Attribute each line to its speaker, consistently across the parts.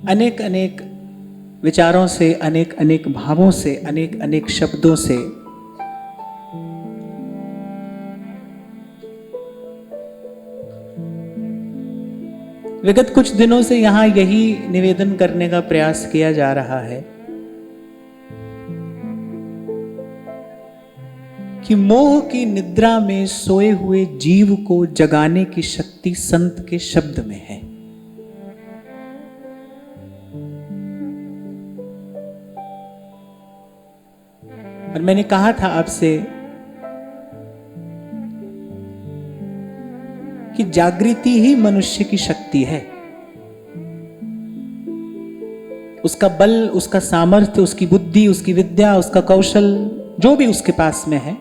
Speaker 1: अनेक अनेक विचारों से, अनेक अनेक भावों से, अनेक अनेक शब्दों से विगत कुछ दिनों से यहां यही निवेदन करने का प्रयास किया जा रहा है कि मोह की निद्रा में सोए हुए जीव को जगाने की शक्ति संत के शब्द में है। और मैंने कहा था आपसे कि जागृति ही मनुष्य की शक्ति है। उसका बल, उसका सामर्थ्य, उसकी बुद्धि, उसकी विद्या, उसका कौशल, जो भी उसके पास में है,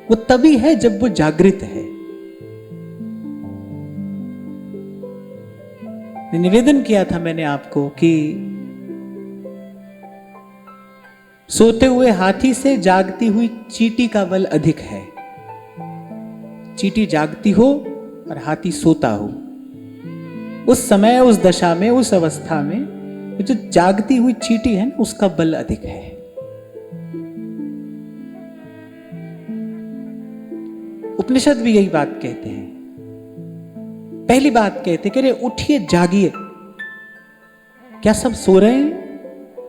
Speaker 1: वो तभी है जब वो जागृत है। निवेदन किया था मैंने आपको कि सोते हुए हाथी से जागती हुई चींटी का बल अधिक है। चींटी जागती हो और हाथी सोता हो, उस समय, उस दशा में, उस अवस्था में जो जागती हुई चींटी है उसका बल अधिक है। उपनिषद भी यही बात कहते हैं। पहली बात कहते कि अरे उठिए, जागिए, क्या सब सो रहे हैं?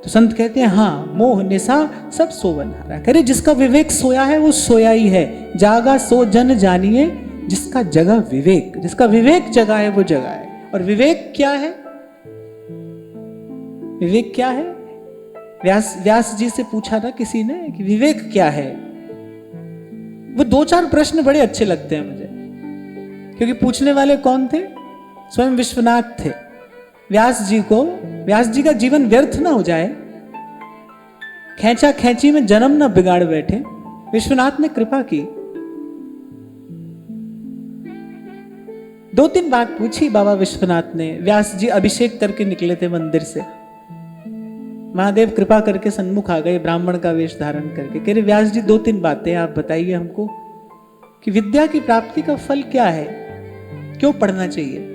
Speaker 1: तो संत कहते हैं हाँ, मोह निशा सब सोवन हारा। करे जिसका विवेक सोया है वो सोया ही है। जागा सो जन जानिए, जिसका जगा विवेक, जिसका विवेक जगा है वो जगा है। और विवेक क्या है? विवेक क्या है? व्यास जी से पूछा था किसी ने कि विवेक क्या है। वो दो चार प्रश्न बड़े अच्छे लगते हैं मुझे, क्योंकि पूछने वाले कौन थे? स्वयं विश्वनाथ थे। व्यास जी का जीवन व्यर्थ ना हो जाए, खेचा खेची में जन्म ना बिगाड़ बैठे, विश्वनाथ ने कृपा की। दो तीन बात पूछी बाबा विश्वनाथ ने। व्यास जी अभिषेक करके निकले थे मंदिर से, महादेव कृपा करके सन्मुख आ गए ब्राह्मण का वेश धारण करके। कह रहे व्यास जी दो तीन बातें आप बताइए हमको कि विद्या की प्राप्ति का फल क्या है, क्यों पढ़ना चाहिए?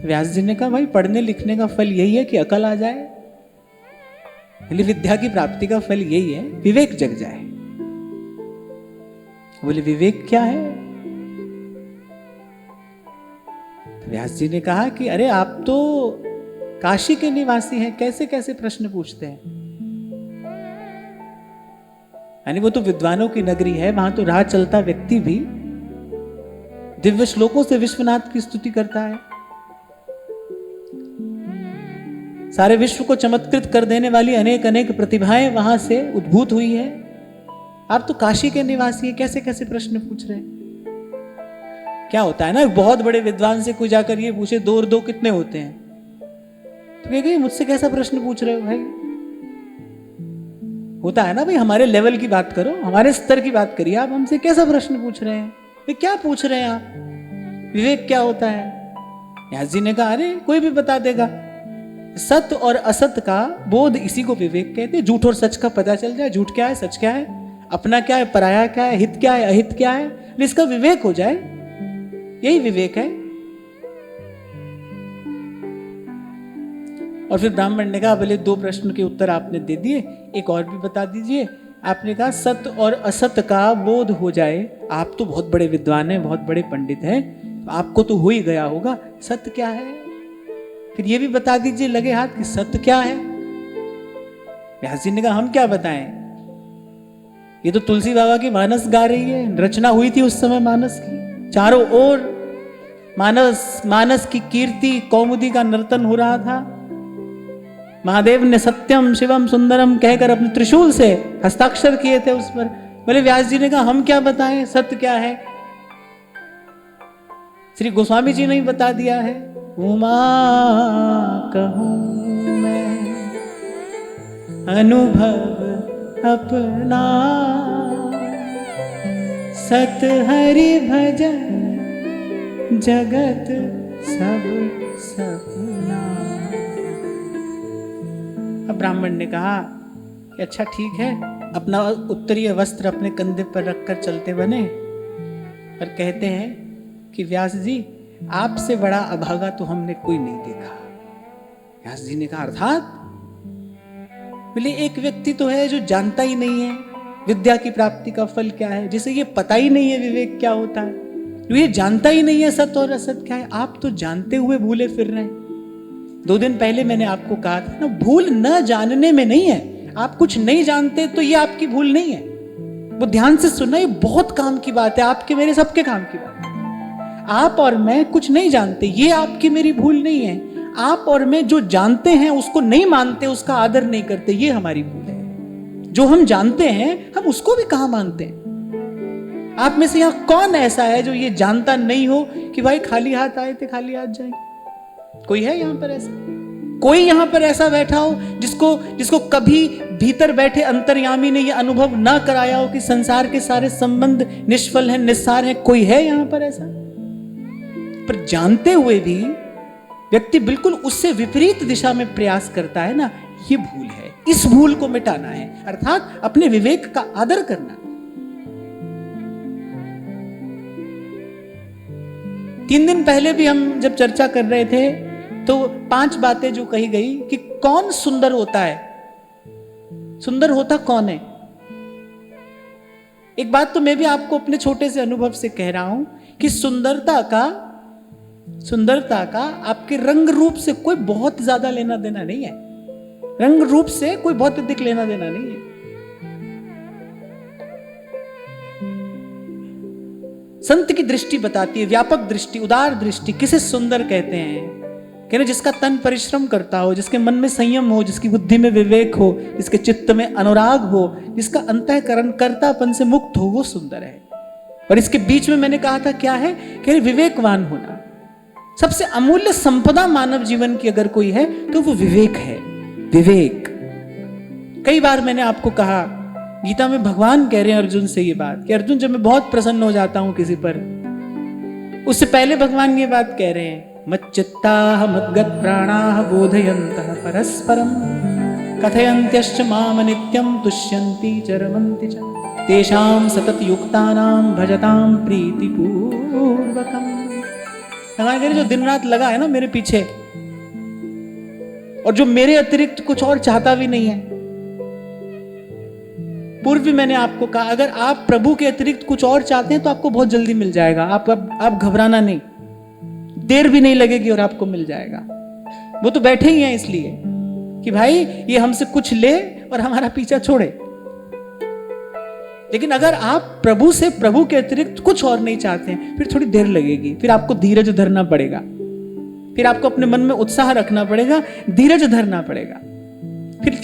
Speaker 1: व्यास जी ने कहा भाई पढ़ने लिखने का फल यही है कि अकल आ जाए। बोले विद्या की प्राप्ति का फल यही है, विवेक जग जाए। बोले विवेक क्या है? व्यास जी ने कहा कि अरे आप तो काशी के निवासी हैं, कैसे कैसे प्रश्न पूछते हैं। यानी वो तो विद्वानों की नगरी है, वहां तो राह चलता व्यक्ति भी दिव्य श्लोकों से विश्वनाथ की स्तुति करता है। सारे विश्व को चमत्कृत कर देने वाली अनेक अनेक प्रतिभाएं वहां से उद्भूत हुई है। आप तो काशी के निवासी हैं, कैसे कैसे प्रश्न पूछ रहे हैं। क्या होता है ना, बहुत बड़े विद्वान से कोई जाकर ये पूछे दो और दो कितने होते हैं, तो कहेगा मुझसे कैसा प्रश्न पूछ रहे हो भाई। होता है ना भाई, हमारे लेवल की बात करो, हमारे स्तर की बात करिए। आप हमसे कैसा प्रश्न पूछ रहे हैं, ये क्या पूछ रहे हैं आप? विवेक क्या होता है? व्यास जी ने कहा अरे कोई भी बता देगा। सत्य और असत का बोध, इसी को विवेक कहते हैं। झूठ और सच का पता चल जाए, झूठ क्या है, सच क्या है, अपना क्या है, पराया क्या है, हित क्या है, अहित क्या है, इसका विवेक हो जाए, यही विवेक है। और फिर ब्राह्मण ने कहा बोले दो प्रश्न के उत्तर आपने दे दिए, एक और भी बता दीजिए। आपने कहा सत्य और असत का बोध हो जाए। आप तो बहुत बड़े विद्वान हैं, बहुत बड़े पंडित हैं, तो आपको तो हो ही गया होगा। सत्य क्या है? फिर ये भी बता दीजिए लगे हाथ कि सत्य क्या है। व्यास जी ने कहा हम क्या बताएं, ये तो तुलसी बाबा की मानस गा रही है। रचना हुई थी उस समय मानस की, चारों ओर मानस की कीर्ति, कौमुदी का नर्तन हो रहा था। महादेव ने सत्यम शिवम सुंदरम कहकर अपने त्रिशूल से हस्ताक्षर किए थे उस पर। बोले व्यास जी ने कहा हम क्या बताएं, सत्य क्या है। श्री गोस्वामी जी ने ही बता दिया है। उमा कहूं मैं अनुभव अपना, सत हरि भजन जगत सब सपना। अब ब्राह्मण ने कहा कि अच्छा ठीक है, अपना उत्तरीय वस्त्र अपने कंधे पर रखकर चलते बने और कहते हैं कि व्यास जी आपसे बड़ा अभागा तो हमने कोई नहीं देखा। व्यास जी ने कहा अर्थात? बोले एक व्यक्ति तो है जो जानता ही नहीं है विद्या की प्राप्ति का फल क्या है, जिसे ये पता ही नहीं है विवेक क्या होता है, जो ये जानता ही नहीं है सत्य और असत क्या है। आप तो जानते हुए भूले फिर रहे हैं। 2 दिन पहले मैंने आपको कहा था ना, भूल न जानने में नहीं है। आप कुछ नहीं जानते तो ये आपकी भूल नहीं है। वो ध्यान से सुनना, ये बहुत काम की बात है, आपके मेरे सबके काम की बात है। आप और मैं कुछ नहीं जानते, ये आपकी मेरी भूल नहीं है। आप और मैं जो जानते हैं उसको नहीं मानते, उसका आदर नहीं करते, ये हमारी भूल है। जो हम जानते हैं हम उसको भी कहां मानते हैं। आप में से यहां कौन ऐसा है जो ये जानता नहीं हो कि भाई खाली हाथ आए थे खाली हाथ जाएंगे? कोई है यहां पर ऐसा? कोई यहां पर ऐसा बैठा हो जिसको कभी भीतर बैठे अंतर्यामी ने यह अनुभव ना कराया हो कि संसार के सारे संबंध निष्फल हैं, निस्सार हैं? कोई है यहां पर ऐसा? पर जानते हुए भी व्यक्ति बिल्कुल उससे विपरीत दिशा में प्रयास करता है ना, ये भूल है। इस भूल को मिटाना है, अर्थात अपने विवेक का आदर करना। 3 दिन पहले भी हम जब चर्चा कर रहे थे तो 5 बातें जो कही गई कि कौन सुंदर होता है, सुंदर होता कौन है। एक बात तो मैं भी आपको अपने छोटे से अनुभव से कह रहा हूं कि सुंदरता का आपके रंग रूप से कोई बहुत ज्यादा लेना देना नहीं है। रंग रूप से कोई बहुत अधिक लेना देना नहीं है। संत की दृष्टि बताती है, व्यापक दृष्टि, उदार दृष्टि। किसे सुंदर कहते हैं? कहने जिसका तन परिश्रम करता हो, जिसके मन में संयम हो, जिसकी बुद्धि में विवेक हो, जिसके चित्त में अनुराग हो, जिसका अंतःकरण कर्तापन से मुक्त हो, वो सुंदर है। और इसके बीच में मैंने कहा था क्या है? कहने विवेकवान होना। सबसे अमूल्य संपदा मानव जीवन की अगर कोई है तो वो विवेक है। विवेक। कई बार मैंने आपको कहा, गीता में भगवान कह रहे हैं अर्जुन से ये बात कि अर्जुन जब मैं बहुत प्रसन्न हो जाता हूं किसी पर, उससे पहले भगवान ये बात कह रहे हैं, मच्चित्ताः मद्गत प्राणाः बोधयन्तः परस्परं कथयन्त्यश्च माम नित्यं तुष्यन्ति च रमन्ति च तेषां सतत युक्तानां भजतां प्रीतिपूर्वकम्। भगवान कह रहे जो दिन रात लगा है ना मेरे पीछे, और जो मेरे अतिरिक्त कुछ और चाहता भी नहीं है। पूर्व भी मैंने आपको कहा, अगर आप प्रभु के अतिरिक्त कुछ और चाहते हैं तो आपको बहुत जल्दी मिल जाएगा। आप घबराना नहीं, देर भी नहीं लगेगी और आपको मिल जाएगा। वो तो बैठे ही हैं इसलिए कि भाई ये हमसे कुछ ले और हमारा पीछा छोड़े। लेकिन अगर आप प्रभु से, प्रभु के अतिरिक्त कुछ और नहीं चाहते हैं, फिर थोड़ी देर लगेगी, फिर आपको धीरज धरना पड़ेगा, फिर आपको अपने मन में उत्साह रखना पड़ेगा, धीरज धरना पड़ेगा।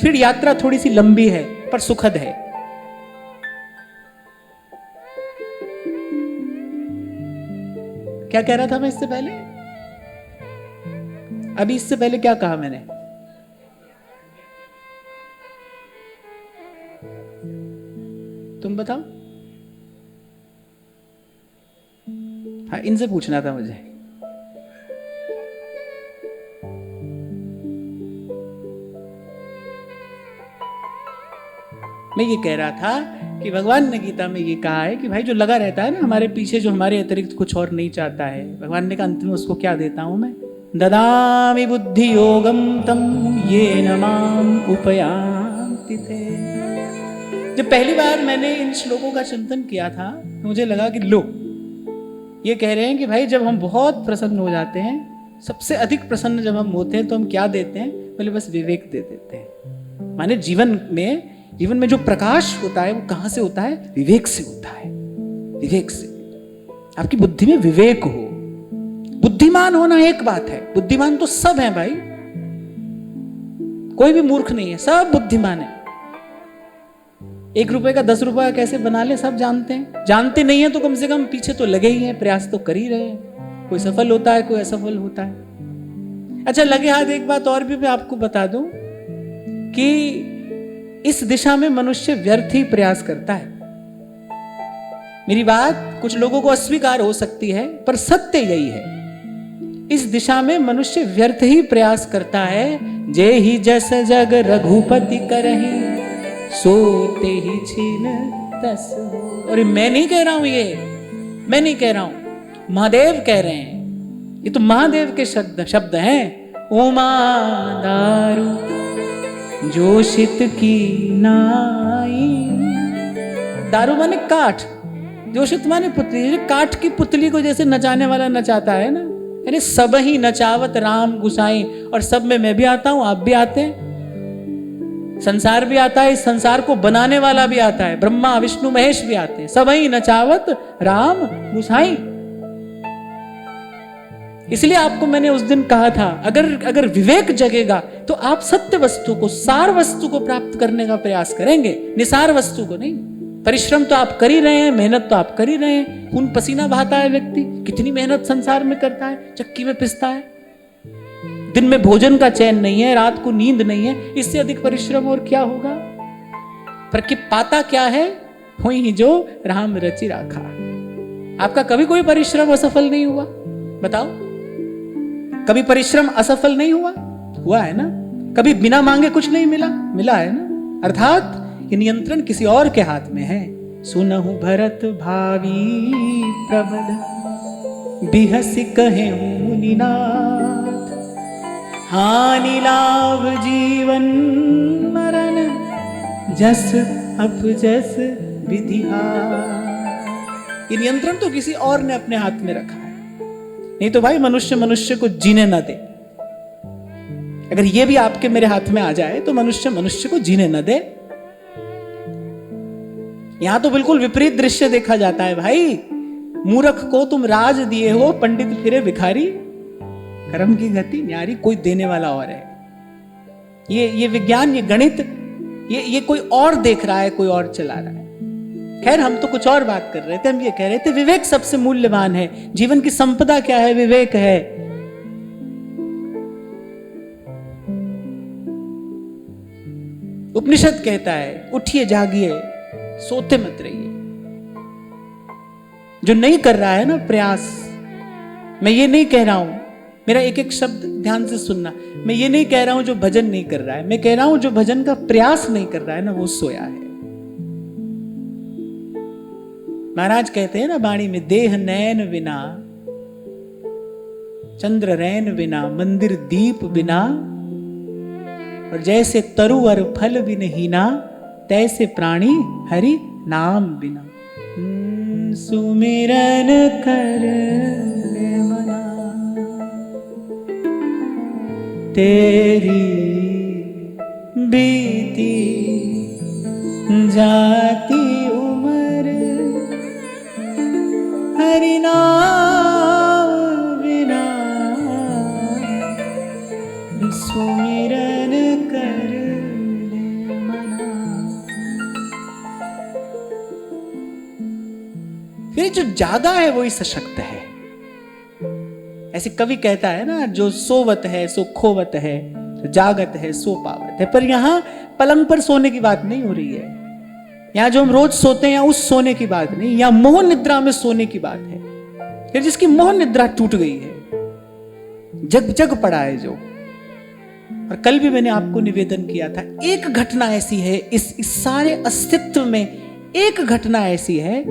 Speaker 1: फिर यात्रा थोड़ी सी लंबी है पर सुखद है। क्या कह रहा था मैं इससे पहले? अभी इससे पहले क्या कहा मैंने? तुम बताओ। हाँ, इनसे पूछना था मुझे। मैं ये कह रहा था कि भगवान ने गीता में ये कहा है कि भाई जो लगा रहता है ना हमारे पीछे, जो हमारे अतिरिक्त कुछ और नहीं चाहता है, भगवान ने कहा अंत में उसको क्या देता हूं मैं? ददामि बुद्धि योगम तम येन माम उपयान्ति ते। जब पहली बार मैंने इन श्लोकों का चिंतन किया था तो मुझे लगा कि लो, ये कह रहे हैं कि भाई जब हम बहुत प्रसन्न हो जाते हैं, सबसे अधिक प्रसन्न जब हम होते हैं तो हम क्या देते हैं? बोले बस विवेक दे देते हैं। माने जीवन में जो प्रकाश होता है वो कहां से होता है? विवेक से होता है। विवेक से। आपकी बुद्धि में विवेक हो। बुद्धिमान होना एक बात है, बुद्धिमान तो सब है भाई, कोई भी मूर्ख नहीं है, सब बुद्धिमान है। 1 रुपए का 10 रुपया कैसे बना ले सब जानते हैं। जानते नहीं है तो कम से कम पीछे तो लगे ही हैं, प्रयास तो कर ही रहे हैं। कोई सफल होता है, कोई असफल होता है। अच्छा लगे हाथ, एक बात और भी मैं आपको बता दूं कि इस दिशा में मनुष्य व्यर्थ ही प्रयास करता है। मेरी बात कुछ लोगों को अस्वीकार हो सकती है, पर सत्य यही है। इस दिशा में मनुष्य व्यर्थ ही प्रयास करता है। जे ही जस जग रघुपति करहि, सोते ही छीन तस। और मैं नहीं कह रहा हूं, ये मैं नहीं कह रहा हूं, महादेव कह रहे हैं, ये तो महादेव के शब्द हैं। उमा दारू जोशित की नाई, दारू माने काठ, जोशित माने पुतली, काठ की पुतली को जैसे नचाने वाला नचाता है ना, यानी सब ही नचावत राम गुसाई, और सब में मैं भी आता हूं, आप भी आते हैं, संसार भी आता है, इस संसार को बनाने वाला भी आता है, ब्रह्मा विष्णु महेश भी आते हैं, सब ही नचावत राम गुसाई। इसलिए आपको मैंने उस दिन कहा था, अगर विवेक जगेगा तो आप सत्य वस्तु को, सार वस्तु को प्राप्त करने का प्रयास करेंगे, निसार वस्तु को नहीं। परिश्रम तो आप कर ही रहे हैं, मेहनत तो आप कर ही रहे हैं, खून पसीना बहाता है व्यक्ति, कितनी मेहनत संसार में करता है, चक्की में पिसता है, दिन में भोजन का चैन नहीं है, रात को नींद नहीं है, इससे अधिक परिश्रम और क्या होगा। पर कि पाता क्या है, वही जो राम रचि राखा। आपका कभी कोई परिश्रम असफल नहीं हुआ, बताओ, कभी परिश्रम असफल नहीं हुआ? हुआ है ना। कभी बिना मांगे कुछ नहीं मिला? मिला है ना। अर्थात ये नियंत्रण किसी और के हाथ में है। सुनहु भरत भावी प्रबल, बिहसि कहे मुनिनाथ, हानि लाभ जीवन मरण, जस अपजस विधिहार। ये नियंत्रण तो किसी और ने अपने हाथ में रखा है, नहीं तो भाई मनुष्य को जीने ना दे। अगर ये भी आपके मेरे हाथ में आ जाए तो मनुष्य को जीने न दे। यहां तो बिल्कुल विपरीत दृश्य देखा जाता है भाई। मूर्ख को तुम राज दिए हो, पंडित फिरे भिखारी, कर्म की गति न्यारी, कोई देने वाला और है। ये विज्ञान, ये गणित, ये कोई और देख रहा है, कोई और चला रहा है। खैर, हम तो कुछ और बात कर रहे थे। हम ये कह रहे थे विवेक सबसे मूल्यवान है। जीवन की संपदा क्या है? विवेक है। उपनिषद कहता है उठिए जागिए, सोते मत रहिए। जो नहीं कर रहा है ना प्रयास, मैं ये नहीं कह रहा हूं, मेरा एक एक शब्द ध्यान से सुनना, मैं ये नहीं कह रहा हूं जो भजन नहीं कर रहा है, मैं कह रहा हूं जो भजन का प्रयास नहीं कर रहा है ना, वो सोया है। महाराज कहते हैं ना वाणी में, देह नैन बिना, चंद्र रैन बिना, मंदिर दीप बिना, और जैसे तरुवर फल बिन हीना, तैसे प्राणी हरि नाम बिना। सुमिरन कर मना, तेरी बीती जाती उम्र, हरि नाम बिना सुमिरन कर ले मना। फिर जो जागा है वही सशक्त है। ऐसे कवि कहता है ना, जो सोवत है सो खोवत है, जो जागत है सो पावत है। पर यहां पलंग पर सोने की बात नहीं हो रही है। यहां जो हम रोज सोते हैं उस सोने की बात नहीं, यहां मोह निद्रा में सोने की बात है। फिर जिसकी मोह निद्रा टूट गई है, जग पड़ा है जो। और कल भी मैंने आपको निवेदन किया था, एक घटना ऐसी है इस सारे अस्तित्व में, एक घटना ऐसी है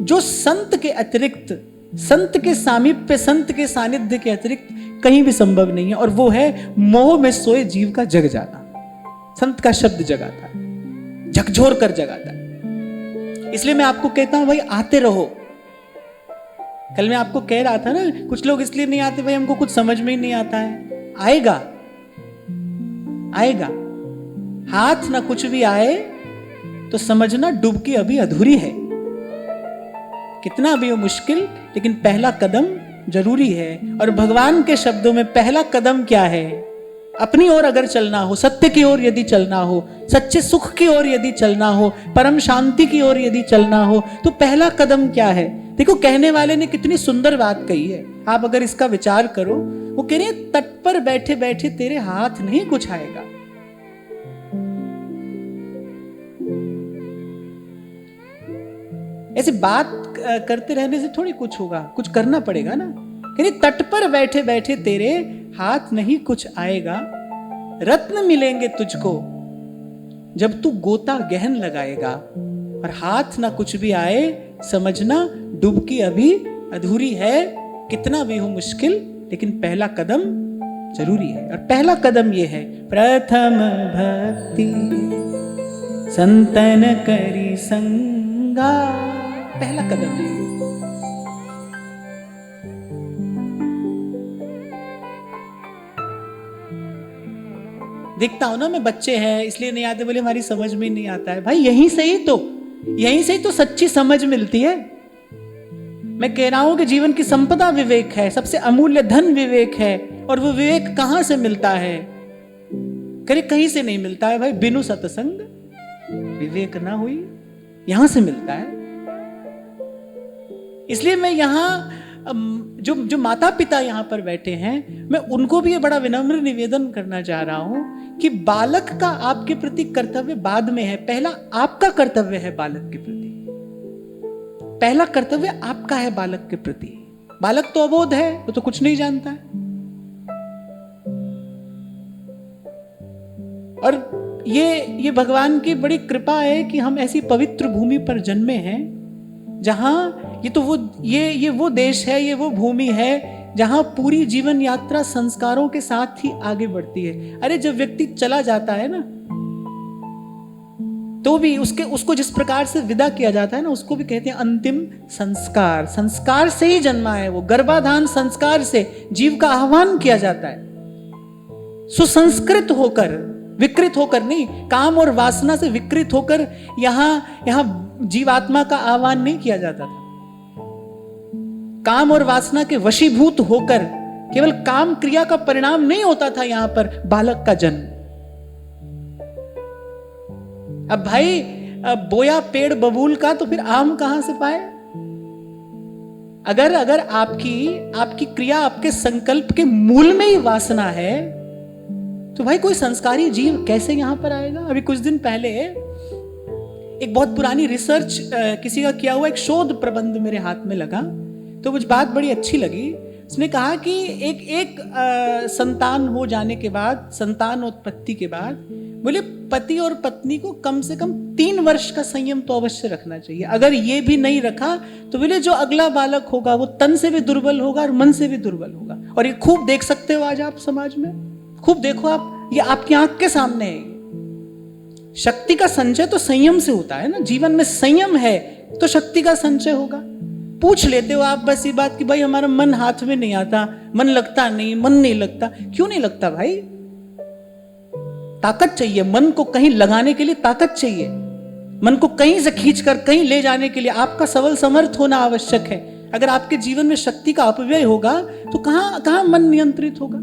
Speaker 1: जो संत के अतिरिक्त, संत के सामीप्य, संत के सानिध्य के अतिरिक्त कहीं भी संभव नहीं है, और वो है मोह में सोए जीव का जग जाना। संत का शब्द जगाता है, झकझोर कर जगाता है। इसलिए मैं आपको कहता हूं भाई आते रहो। कल मैं आपको कह रहा था ना, कुछ लोग इसलिए नहीं आते भाई हमको कुछ समझ में ही नहीं आता है। आएगा आएगा, हाथ ना कुछ भी आए तो समझना डुबकी अभी अधूरी है। कितना भी हो मुश्किल, लेकिन पहला कदम जरूरी है। और भगवान के शब्दों में पहला कदम क्या है? अपनी ओर अगर चलना हो, सत्य की ओर यदि चलना हो, सच्चे सुख की ओर यदि चलना हो, परम शांति की ओर यदि चलना हो, तो पहला कदम क्या है? देखो, कहने वाले ने कितनी सुंदर बात कही है। आप अगर इसका विचार करो, वो कह रहे हैं तट पर बैठे बैठे तेरे हाथ नहीं कुछ आएगा। ऐसे बात करते रहने से थोड़ी कुछ होगा, कुछ करना पड़ेगा ना। कह रहे तट पर बैठे बैठे तेरे हाथ नहीं कुछ आएगा, रत्न मिलेंगे तुझको जब तू गोता गहन लगाएगा। और हाथ ना कुछ भी आए, समझना डुबकी अभी अधूरी है। कितना भी हो मुश्किल, लेकिन पहला कदम जरूरी है। और पहला कदम ये है, प्रथम भक्ति संतन करी संगा, पहला कदम है। देखता हूं ना मैं, बच्चे हैं इसलिए नहीं आते, बोले हमारी समझ में नहीं आता है। भाई यहीं से ही तो सच्ची समझ मिलती है। मैं कह रहा हूं कि जीवन की संपदा विवेक है, सबसे अमूल्य धन विवेक है। और वो विवेक कहां से मिलता है? करे कहीं से नहीं मिलता है भाई। बिनु सत्संग विवेक ना हुई, यहां से मिलता है। इसलिए मैं यहां जो माता पिता यहां पर बैठे हैं, मैं उनको भी ये बड़ा विनम्र निवेदन करना चाह रहा हूं कि बालक का आपके प्रति कर्तव्य बाद में है, पहला आपका कर्तव्य है बालक के प्रति। पहला कर्तव्य आपका है बालक के प्रति। बालक तो अबोध है, वो तो कुछ नहीं जानता है। और ये भगवान की बड़ी कृपा है कि हम ऐसी पवित्र भूमि पर जन्मे हैं, जहां ये वो देश है, ये वो भूमि है जहां पूरी जीवन यात्रा संस्कारों के साथ ही आगे बढ़ती है। अरे जब व्यक्ति चला जाता है ना, तो भी उसको जिस प्रकार से विदा किया जाता है ना, उसको भी कहते हैं अंतिम संस्कार। संस्कार से ही जन्मा है वो, गर्भाधान संस्कार से जीव का आह्वान किया जाता है। सुसंस्कृत होकर, विकृत होकर नहीं, काम और वासना से विकृत होकर यहां जीवात्मा का आह्वान नहीं किया जाता था। काम और वासना के वशीभूत होकर केवल काम क्रिया का परिणाम नहीं होता था यहां पर बालक का जन्म। अब भाई बोया पेड़ बबूल का, तो फिर आम कहां से पाए? अगर आपकी क्रिया, आपके संकल्प के मूल में ही वासना है, तो भाई कोई संस्कारी जीव कैसे यहां पर आएगा? अभी कुछ दिन पहले एक बहुत पुरानी रिसर्च किसी का किया हुआ एक शोध प्रबंध मेरे हाथ में लगा, तो कुछ बात बड़ी अच्छी लगी। उसने कहा कि एक संतान हो जाने के बाद, संतानोत्पत्ति के बाद, बोले पति और पत्नी को कम से कम 3 वर्ष का संयम तो अवश्य रखना चाहिए। अगर ये भी नहीं रखा तो बोले जो अगला बालक होगा वो तन से भी दुर्बल होगा और मन से भी दुर्बल होगा। और ये खूब देख सकते हो आज आप समाज में, खूब देखो आप, ये आपकी आंख के सामने है। शक्ति का संचय तो संयम से होता है ना। जीवन में संयम है तो शक्ति का संचय होगा। पूछ लेते हो आप बस ये बात कि भाई हमारा मन हाथ में नहीं आता, मन लगता नहीं, मन नहीं लगता। क्यों नहीं लगता भाई? ताकत चाहिए, मन को कहीं लगाने के लिए ताकत चाहिए। मन को कहीं से खींचकर कहीं ले जाने के लिए आपका सबल समर्थ होना आवश्यक है। अगर आपके जीवन में शक्ति का अपव्यय होगा तो कहां मन नियंत्रित होगा?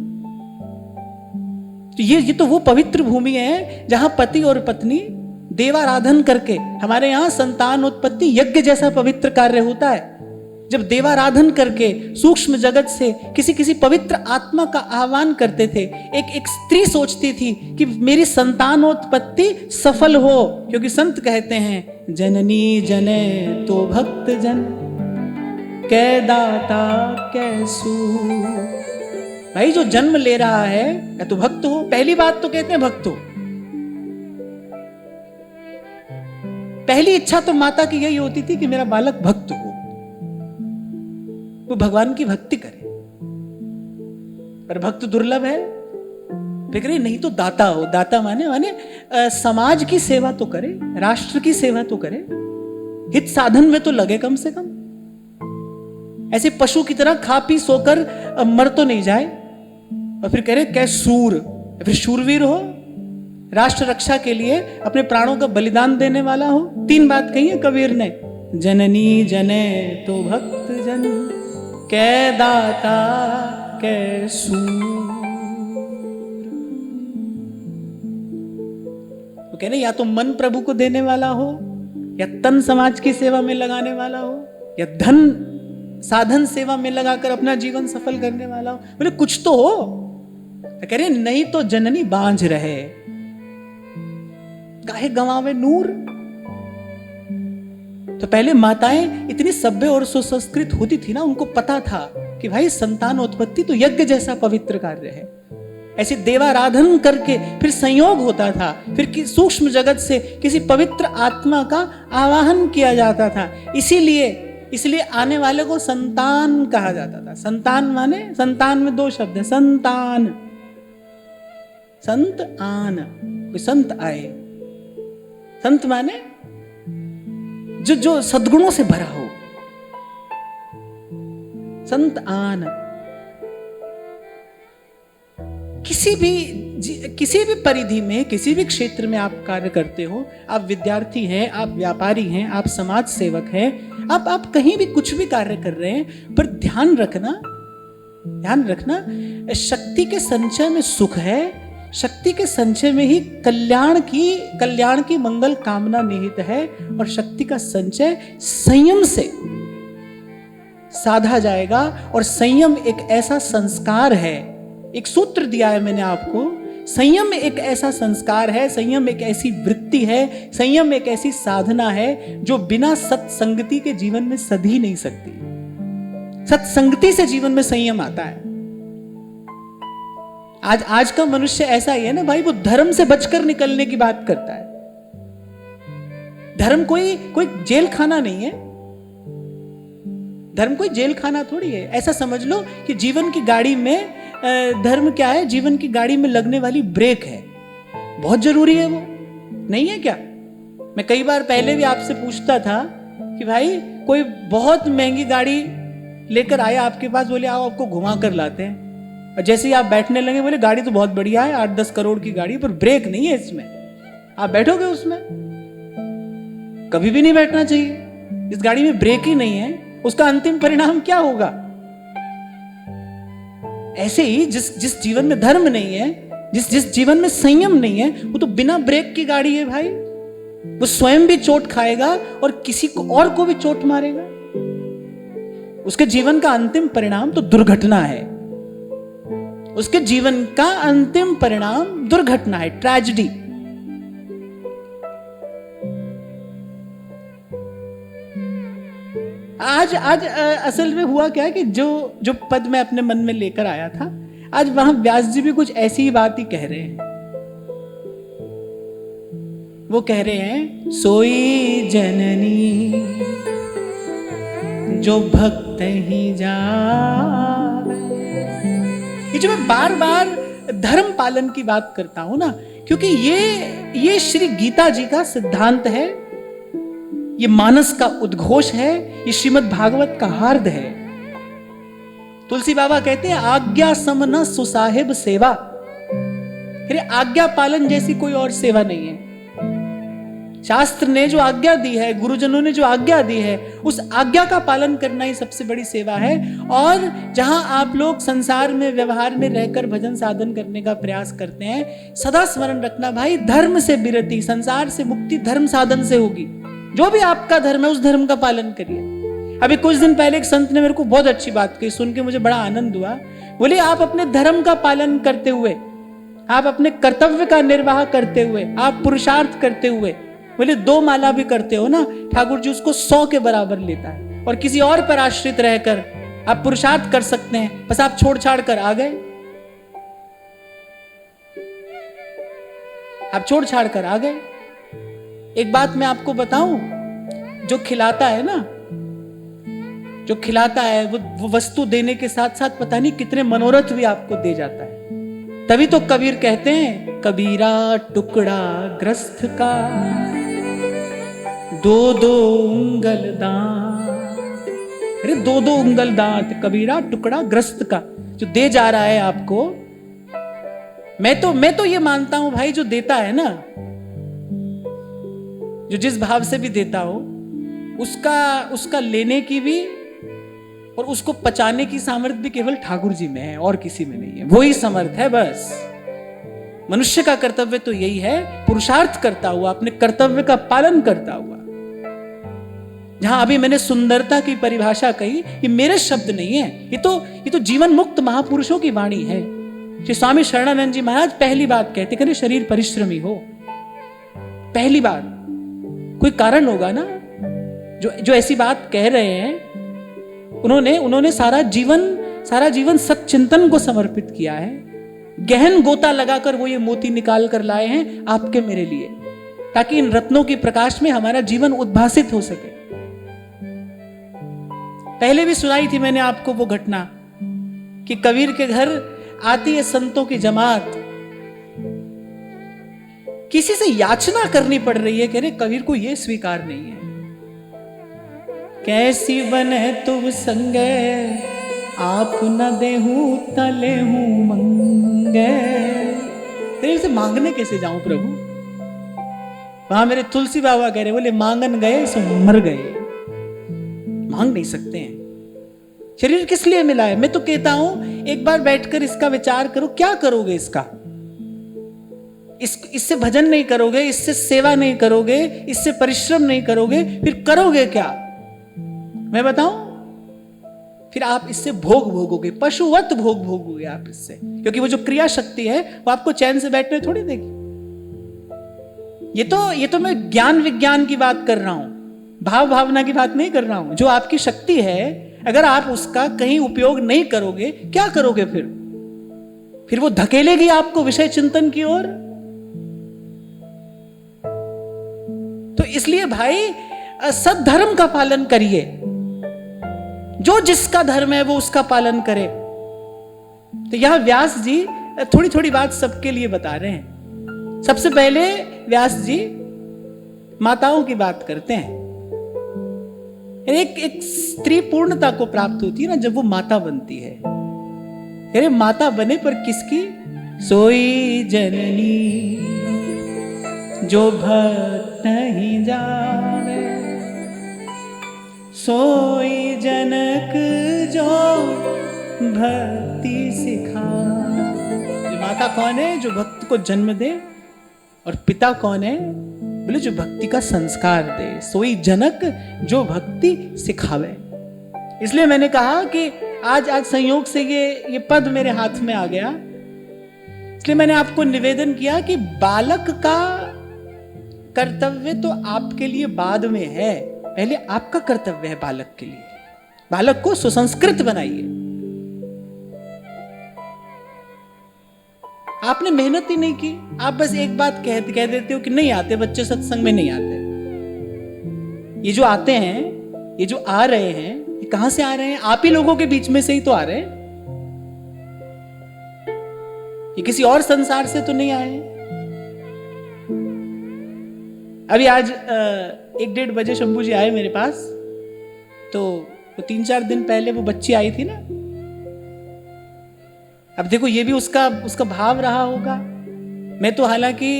Speaker 1: तो ये तो वो पवित्र भूमि है जहां पति और पत्नी देवाराधन करके, हमारे यहां संतानोत्पत्ति यज्ञ जैसा पवित्र कार्य होता है। जब देवाराधन करके सूक्ष्म जगत से किसी पवित्र आत्मा का आह्वान करते थे। एक स्त्री सोचती थी कि मेरी संतानोत्पत्ति सफल हो, क्योंकि संत कहते हैं जननी जने तो भक्त जन, कै दाता कै सूर। भाई जो जन्म ले रहा है या तो भक्त हो, पहली बात तो कहते हैं भक्त हो। पहली इच्छा तो माता की यही होती थी कि मेरा बालक भक्त हो, वो भगवान की भक्ति करे। पर भक्त दुर्लभ है, फिक्र नहीं तो दाता हो। दाता माने समाज की सेवा तो करे, राष्ट्र की सेवा तो करे, हित साधन में तो लगे कम से कम। ऐसे पशु की तरह खा पी सोकर मर तो नहीं जाए और फिर कह रहे कै सूर, फिर शूरवीर हो, राष्ट्र रक्षा के लिए अपने प्राणों का बलिदान देने वाला हो। 3 बात कही है कबीर ने, जननी जने तो भक्त जन, कै दाता कै सूर। वो कह रहे या तो मन प्रभु को देने वाला हो, या तन समाज की सेवा में लगाने वाला हो, या धन साधन सेवा में लगाकर अपना जीवन सफल करने वाला हो। बोले कुछ तो हो। कह रहे नहीं तो जननी बांझ रहे, काहे गंवावे नूर। तो पहले माताएं इतनी सभ्य और सुसंस्कृत होती थी ना, उनको पता था कि भाई संतानोत्पत्ति तो यज्ञ जैसा पवित्र कार्य है। ऐसे देवाराधन करके फिर संयोग होता था, फिर सूक्ष्म जगत से किसी पवित्र आत्मा का आवाहन किया जाता था। इसीलिए इसलिए आने वाले को संतान कहा जाता था। संतान माने, संतान में दो शब्द है, संतान, संत आन, कोई संत आए। संत माने जो सद्गुणों से भरा हो, संत आन। किसी भी परिधि में, किसी भी क्षेत्र में आप कार्य करते हो, आप विद्यार्थी हैं, आप व्यापारी हैं, आप समाज सेवक हैं, आप कहीं भी कुछ भी कार्य कर रहे हैं, पर ध्यान रखना शक्ति के संचय में सुख है, शक्ति के संचय में ही कल्याण की मंगल कामना निहित है, और शक्ति का संचय संयम से साधा जाएगा। और संयम एक ऐसा संस्कार है, एक सूत्र दिया है मैंने आपको, संयम एक ऐसा संस्कार है, संयम एक ऐसी वृत्ति है, संयम एक ऐसी साधना है जो बिना सत्संगति के जीवन में सध ही नहीं सकती। सत्संगति से जीवन में संयम आता है। आज का मनुष्य ऐसा ही है ना भाई, वो धर्म से बचकर निकलने की बात करता है। धर्म कोई जेल खाना नहीं है, धर्म कोई जेल खाना थोड़ी है। ऐसा समझ लो कि जीवन की गाड़ी में धर्म क्या है, जीवन की गाड़ी में लगने वाली ब्रेक है, बहुत जरूरी है। वो नहीं है क्या? मैं कई बार पहले भी आपसे पूछता था कि भाई कोई बहुत महंगी गाड़ी लेकर आया आपके पास, बोले आओ आपको घुमा कर लाते हैं, और जैसे ही आप बैठने लगे बोले गाड़ी तो बहुत बढ़िया है, 8-10 करोड़ की गाड़ी, पर ब्रेक नहीं है इसमें, आप बैठोगे उसमें? कभी भी नहीं बैठना चाहिए। इस गाड़ी में ब्रेक ही नहीं है, उसका अंतिम परिणाम क्या होगा? ऐसे ही जिस जीवन में धर्म नहीं है, जिस जीवन में संयम नहीं है, वो तो बिना ब्रेक की गाड़ी है भाई। वो स्वयं भी चोट खाएगा और किसी को और को भी चोट मारेगा। उसके जीवन का अंतिम परिणाम तो दुर्घटना है। उसके जीवन का अंतिम परिणाम दुर्घटना है, ट्रेजेडी। आज असल में हुआ क्या है कि जो पद मैं अपने मन में लेकर आया था, आज वहां व्यास जी भी कुछ ऐसी ही बात ही कह रहे हैं। वो कह रहे हैं, सोई जननी जो भक्त ही जावे। ये जो मैं बार बार धर्म पालन की बात करता हूं ना, क्योंकि ये श्री गीता जी का सिद्धांत है, ये मानस का उद्घोष है, ये श्रीमद् भागवत का हार्द है। तुलसी बाबा कहते हैं, आज्ञा सम न सुसाहिब सेवा। अरे आज्ञा पालन जैसी कोई और सेवा नहीं है। शास्त्र ने जो आज्ञा दी है, गुरुजनों ने जो आज्ञा दी है, उस आज्ञा का पालन करना ही सबसे बड़ी सेवा है। और जहां आप लोग संसार में व्यवहार में रहकर भजन साधन करने का प्रयास करते हैं, सदा स्मरण रखना भाई, धर्म से विरति, संसार से मुक्ति धर्म साधन से होगी। जो भी आपका धर्म है उस धर्म का पालन करिए। अभी कुछ दिन पहले एक संत ने मेरे को बहुत अच्छी बात कही, सुन के मुझे बड़ा आनंद हुआ। बोले आप अपने धर्म का पालन करते हुए, आप अपने कर्तव्य का निर्वाह करते हुए, आप पुरुषार्थ करते हुए, बोले 2 माला भी करते हो ना, ठाकुर जी उसको 100 के बराबर लेता है। और किसी और पर आश्रित रहकर आप पुरुषार्थ कर सकते हैं, बस आप छोड़ छाड़ कर आ गए, आप छोड़ छाड़ कर आ गए। एक बात मैं आपको बताऊं, जो खिलाता है ना, जो खिलाता है वो वस्तु देने के साथ साथ पता नहीं कितने मनोरथ भी आपको दे जाता है। तभी तो कबीर कहते हैं, कबीरा टुकड़ा ग्रस्त का 2-2 उंगल दांत। अरे 2-2 उंगल दांत, कबीरा टुकड़ा ग्रस्त का, जो दे जा रहा है आपको। मैं तो ये मानता हूं भाई, जो देता है ना, जो जिस भाव से भी देता हो, उसका लेने की भी और उसको पचाने की सामर्थ्य भी केवल ठाकुर जी में है, और किसी में नहीं है। वो ही समर्थ है बस। मनुष्य का कर्तव्य तो यही है, पुरुषार्थ करता हुआ, अपने कर्तव्य का पालन करता हुआ। जहां अभी मैंने सुंदरता की परिभाषा कही, ये मेरे शब्द नहीं है, ये तो जीवन मुक्त महापुरुषों की वाणी है। श्री स्वामी शरणानंद जी महाराज पहली बात कहते, कहते शरीर परिश्रमी हो। पहली बात, कोई कारण होगा ना जो ऐसी बात कह रहे हैं। उन्होंने सारा जीवन सच्चिंतन को समर्पित किया है। गहन गोता लगाकर वो ये मोती निकाल कर लाए हैं आपके मेरे लिए, ताकि इन रत्नों की प्रकाश में हमारा जीवन उद्भासित हो सके। पहले भी सुनाई थी मैंने आपको वो घटना कि कबीर के घर आती है संतों की जमात, किसी से याचना करनी पड़ रही है, कह रहे कबीर को ये स्वीकार नहीं है। कैसी बने तुम संगे आप न देहू तले हूं मंगे, तेरे से मांगने कैसे जाऊं प्रभु। वहां मेरे तुलसी बाबा कह रहे, बोले मांगन गए सो मर गए, मांग नहीं सकते हैं। शरीर किस लिए मिला है। मैं तो कहता हूं एक बार बैठकर इसका विचार करो, क्या करोगे इसका। इससे भजन नहीं करोगे, इससे सेवा नहीं करोगे, इससे परिश्रम नहीं करोगे, फिर करोगे क्या। मैं बताऊं, फिर आप इससे भोग भोगोगे, पशुवत भोग भोगोगे आप इससे, क्योंकि वो जो क्रिया शक्ति है वो आपको चैन से बैठने थोड़ी देगी। ये तो मैं ज्ञान विज्ञान की बात कर रहा हूं, भाव भावना की बात नहीं कर रहा हूं। जो आपकी शक्ति है, अगर आप उसका कहीं उपयोग नहीं करोगे, क्या करोगे फिर वो धकेलेगी आपको विषय चिंतन की ओर। तो इसलिए भाई सद्धर्म का पालन करिए, जो जिसका धर्म है वो उसका पालन करे। तो यह व्यास जी थोड़ी थोड़ी बात सबके लिए बता रहे हैं। सबसे पहले व्यास जी माताओं की बात करते हैं। एक स्त्री पूर्णता को प्राप्त होती है ना जब वो माता बनती है। अरे माता बने पर किसकी, सोई जननी जो भक्त नहीं जाने, सोई जनक जो भक्ति सिखाए। माता कौन है, जो भक्त को जन्म दे, और पिता कौन है, बोले जो भक्ति का संस्कार दे। सोई जनक जो भक्ति सिखावे। इसलिए मैंने कहा कि आज संयोग से ये पद मेरे हाथ में आ गया, इसलिए मैंने आपको निवेदन किया कि बालक का कर्तव्य तो आपके लिए बाद में है, पहले आपका कर्तव्य है बालक के लिए। बालक को सुसंस्कृत बनाइए। आपने मेहनत ही नहीं की, आप बस एक बात कह देते हो कि नहीं आते बच्चे, सत्संग में नहीं आते। ये जो आते हैं, ये जो आ रहे हैं, ये कहां से आ रहे हैं, आप ही लोगों के बीच में से ही तो आ रहे हैं। ये किसी और संसार से तो नहीं आए हैं। अभी आज 1-1:30 बजे शंभू जी आए मेरे पास, तो वो 3-4 दिन पहले वो बच्ची आई थी ना। अब देखो ये भी उसका भाव रहा होगा। मैं तो हालांकि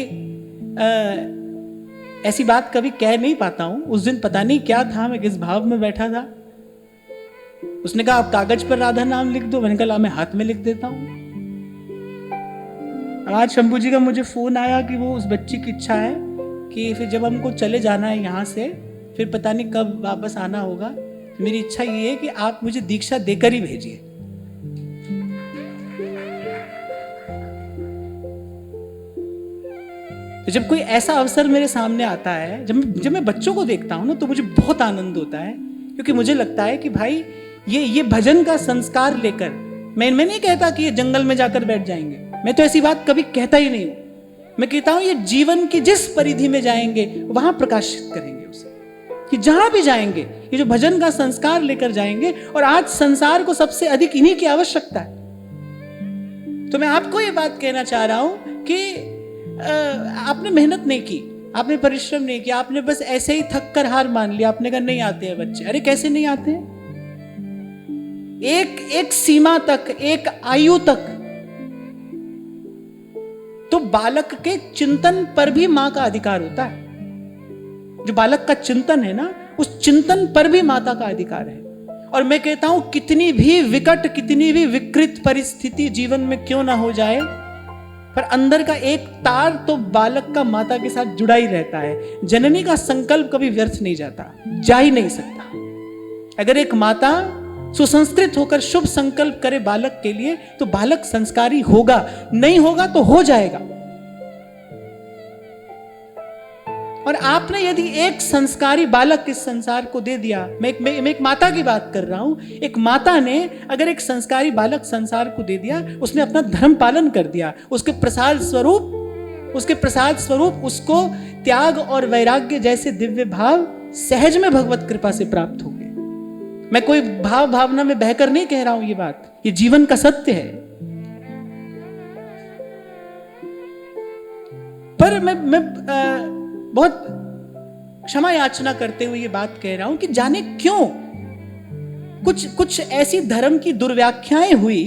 Speaker 1: ऐसी बात कभी कह नहीं पाता हूं। उस दिन पता नहीं क्या था, मैं किस भाव में बैठा था। उसने कहा आप कागज पर राधा नाम लिख दो, मैंने कहा मैं हाथ में लिख देता हूं। आज शंभू जी का मुझे फोन आया कि वो उस बच्ची की इच्छा है कि फिर जब हमको चले जाना है यहाँ से, फिर पता नहीं कब वापस आना होगा, मेरी इच्छा ये है कि आप मुझे दीक्षा देकर ही भेजिए। तो जब कोई ऐसा अवसर मेरे सामने आता है, जब मैं बच्चों को देखता हूं ना, तो मुझे बहुत आनंद होता है, क्योंकि मुझे लगता है कि भाई ये भजन का संस्कार लेकर, मैं नहीं कहता कि ये जंगल में जाकर बैठ जाएंगे, मैं तो ऐसी बात कभी कहता ही नहीं हूं। मैं कहता हूं ये जीवन की जिस परिधि में जाएंगे वहां प्रकाशित करेंगे उसे, कि जहां भी जाएंगे ये जो भजन का संस्कार लेकर जाएंगे। और आज संसार को सबसे अधिक इन्हीं की आवश्यकता है। तो मैं आपको ये बात कहना चाह रहा हूं कि आपने मेहनत नहीं की, आपने परिश्रम नहीं किया, आपने बस ऐसे ही थक कर हार मान लिया। आपने कहा नहीं आते हैं बच्चे। अरे कैसे नहीं आते हैं? एक सीमा तक, एक आयु तक तो बालक के चिंतन पर भी मां का अधिकार होता है। जो बालक का चिंतन है ना, उस चिंतन पर भी माता का अधिकार है। और मैं कहता हूं कितनी भी विकट, कितनी भी विकृत परिस्थिति जीवन में क्यों ना हो जाए, पर अंदर का एक तार तो बालक का माता के साथ जुड़ा ही रहता है। जननी का संकल्प कभी व्यर्थ नहीं जाता, जा ही नहीं सकता। अगर एक माता सुसंस्कृत होकर शुभ संकल्प करे बालक के लिए, तो बालक संस्कारी होगा, नहीं होगा तो हो जाएगा। और आपने यदि एक संस्कारी बालक इस संसार को दे दिया, मैं एक माता की बात कर रहा हूं, एक माता ने अगर एक संस्कारी बालक संसार को दे दिया, उसने अपना धर्म पालन कर दिया, उसके प्रसाद स्वरूप उसको त्याग और वैराग्य जैसे दिव्य भाव सहज में भगवत कृपा से प्राप्त हो गए। मैं कोई भाव भावना में बहकर नहीं कह रहा हूं ये बात, ये जीवन का सत्य है। पर मैं बहुत क्षमा याचना करते हुए ये बात कह रहा हूं कि जाने क्यों कुछ ऐसी धर्म की दुर्व्याख्याएं हुई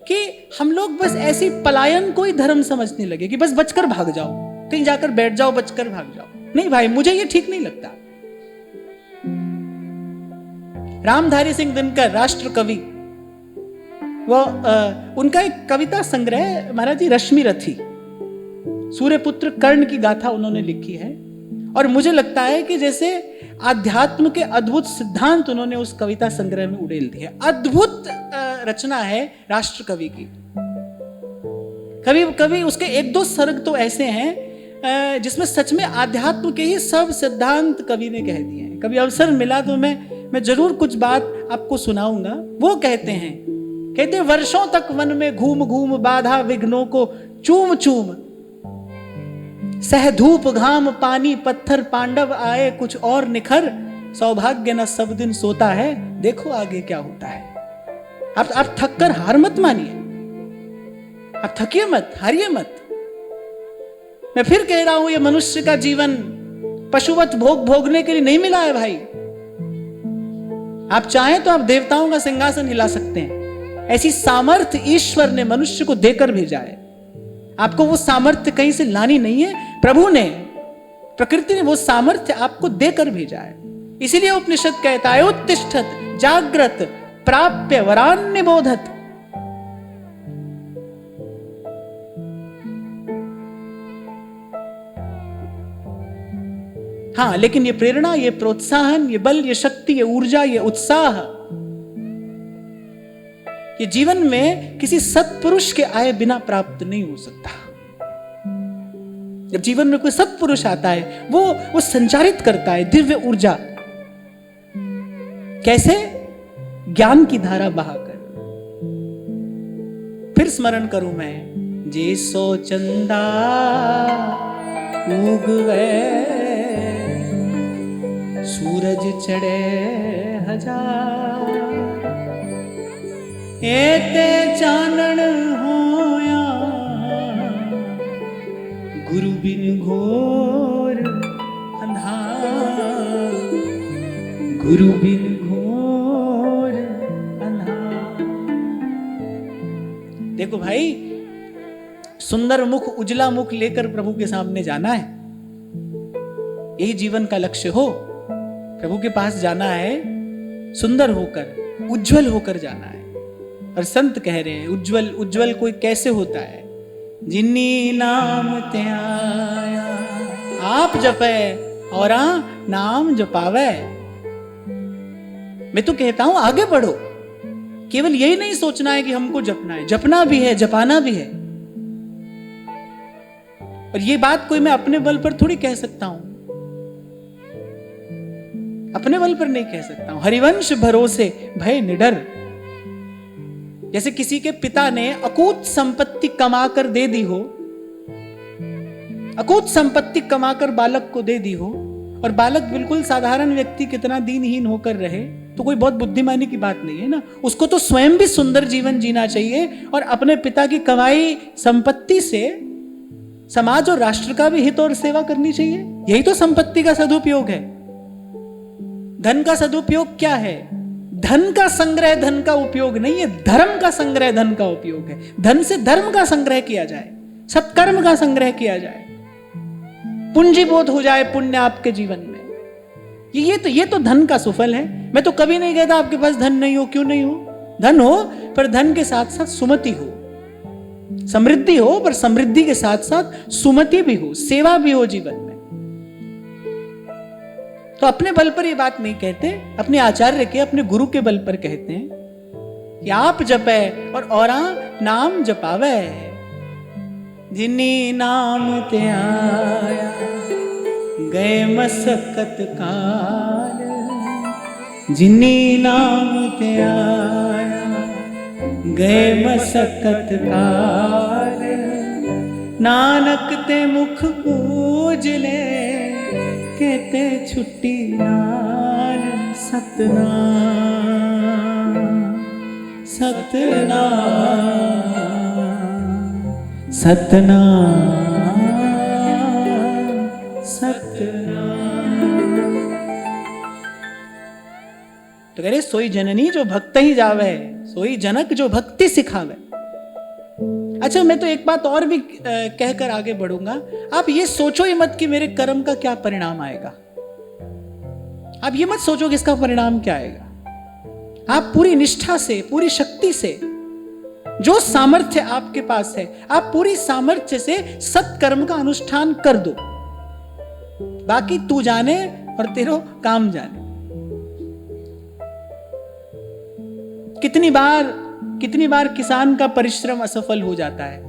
Speaker 1: कि हम लोग बस ऐसी पलायन को ही धर्म समझने लगे कि बस बचकर भाग जाओ, कहीं जाकर बैठ जाओ, बचकर भाग जाओ। नहीं भाई, मुझे ये ठीक नहीं लगता। रामधारी सिंह दिनकर राष्ट्र कवि, वो उनका एक कविता संग्रह महाराज जी रश्मि रथी, सूर्यपुत्र कर्ण की गाथा उन्होंने लिखी है। और मुझे लगता है कि जैसे आध्यात्म के अद्भुत सिद्धांत उन्होंने उस कविता संग्रह में उड़ेल दिए। अद्भुत रचना है राष्ट्र कवि की। कभी कभी उसके एक दो सर्ग तो ऐसे हैं जिसमें सच में आध्यात्म के ही सब सिद्धांत कवि ने कह दिए हैं। कभी अवसर मिला तो मैं जरूर कुछ बात आपको सुनाऊंगा। वो कहते वर्षों तक वन में घूम घूम बाधा विघ्नों को चूम चूम, सह धूप घाम पानी पत्थर पांडव आए कुछ और निखर, सौभाग्य न सब दिन सोता है, देखो आगे क्या होता है। आप थक कर हार मत मानिए, आप थकिए मत, हारिए मत। मैं फिर कह रहा हूं, ये मनुष्य का जीवन पशुवत भोगने के लिए नहीं मिला है भाई। आप चाहें तो आप देवताओं का सिंहासन हिला सकते हैं। ऐसी सामर्थ्य ईश्वर ने मनुष्य को देकर भेजा है। आपको वो सामर्थ्य कहीं से लानी नहीं है, प्रभु ने, प्रकृति ने वो सामर्थ्य आपको देकर भेजा है। इसीलिए उपनिषद कहता है उत्तिष्ठत जाग्रत प्राप्य वरान निबोधत। हाँ, लेकिन ये प्रेरणा, ये प्रोत्साहन, ये बल, ये शक्ति, ये ऊर्जा, ये उत्साह, ये जीवन में किसी सत्पुरुष के आए बिना प्राप्त नहीं हो सकता। जब जीवन में कोई सत्पुरुष आता है, वो संचारित करता है दिव्य ऊर्जा। कैसे? ज्ञान की धारा बहाकर। फिर स्मरण करूं मैं, जे सो चंदा उगवे सूरज चढ़े हजार, एते चानन होया गुरु बिन घोर अंधार, गुरु बिन घोर अंधार। देखो भाई, सुंदर मुख, उजला मुख लेकर प्रभु के सामने जाना है। यही जीवन का लक्ष्य हो। प्रभु के पास जाना है सुंदर होकर, उज्जवल होकर जाना है। और संत कह रहे हैं उज्जवल, उज्जवल कोई कैसे होता है? जिन्नी नाम ते आया, आप जपे और नाम जपावे। मैं तो कहता हूं आगे बढ़ो। केवल यही नहीं सोचना है कि हमको जपना है, जपना भी है, जपाना भी है। और ये बात कोई मैं अपने बल पर थोड़ी कह सकता हूं, अपने बल पर नहीं कह सकता हूं। हरिवंश भरोसे भय निडर। जैसे किसी के पिता ने अकूत संपत्ति कमाकर दे दी हो, अकूत संपत्ति कमाकर बालक को दे दी हो, और बालक बिल्कुल साधारण व्यक्ति कितना दीनहीन होकर रहे, तो कोई बहुत बुद्धिमानी की बात नहीं है ना। उसको तो स्वयं भी सुंदर जीवन जीना चाहिए और अपने पिता की कमाई संपत्ति से समाज और राष्ट्र का भी हित और सेवा करनी चाहिए। यही तो संपत्ति का सदुपयोग है। धन का सदुपयोग क्या है? धन का संग्रह धन का उपयोग नहीं है, धर्म का संग्रह धन का उपयोग है। धन से धर्म का संग्रह किया जाए, सत्कर्म का संग्रह किया जाए, पूंजीबोध हो जाए पुण्य आपके जीवन में। ये तो धन का सुफल है। मैं तो कभी नहीं कहता आपके पास धन नहीं हो। क्यों नहीं हो? धन हो, पर धन के साथ साथ सुमति हो। समृद्धि हो, पर समृद्धि के साथ साथ सुमति भी हो, सेवा भी हो जीवन में। तो अपने बल पर ये बात नहीं कहते, अपने आचार्य के, अपने गुरु के बल पर कहते हैं कि आप जपे और औरा नाम जपावे। जिन्नी नाम ते आया गए मसकत काल, जिन्नी नाम ते आया गए मसकत काल, नानक ते मुख पूज ले कहते छुट्टी नाल सतनाम सतनाम सतनाम सतनाम। तो कह रहे सोई जननी जो भक्त ही जावे, सोई जनक जो भक्ति सिखावे। अच्छा, मैं तो एक बात और भी कहकर आगे बढ़ूंगा। आप ये सोचो ही मत कि मेरे कर्म का क्या परिणाम आएगा। आप ये मत सोचो कि इसका परिणाम क्या आएगा। आप पूरी निष्ठा से, पूरी शक्ति से, जो सामर्थ्य आपके पास है, आप पूरी सामर्थ्य से सत्कर्म का अनुष्ठान कर दो। बाकी तू जाने और तेरो काम जाने। कितनी बार किसान का परिश्रम असफल हो जाता है।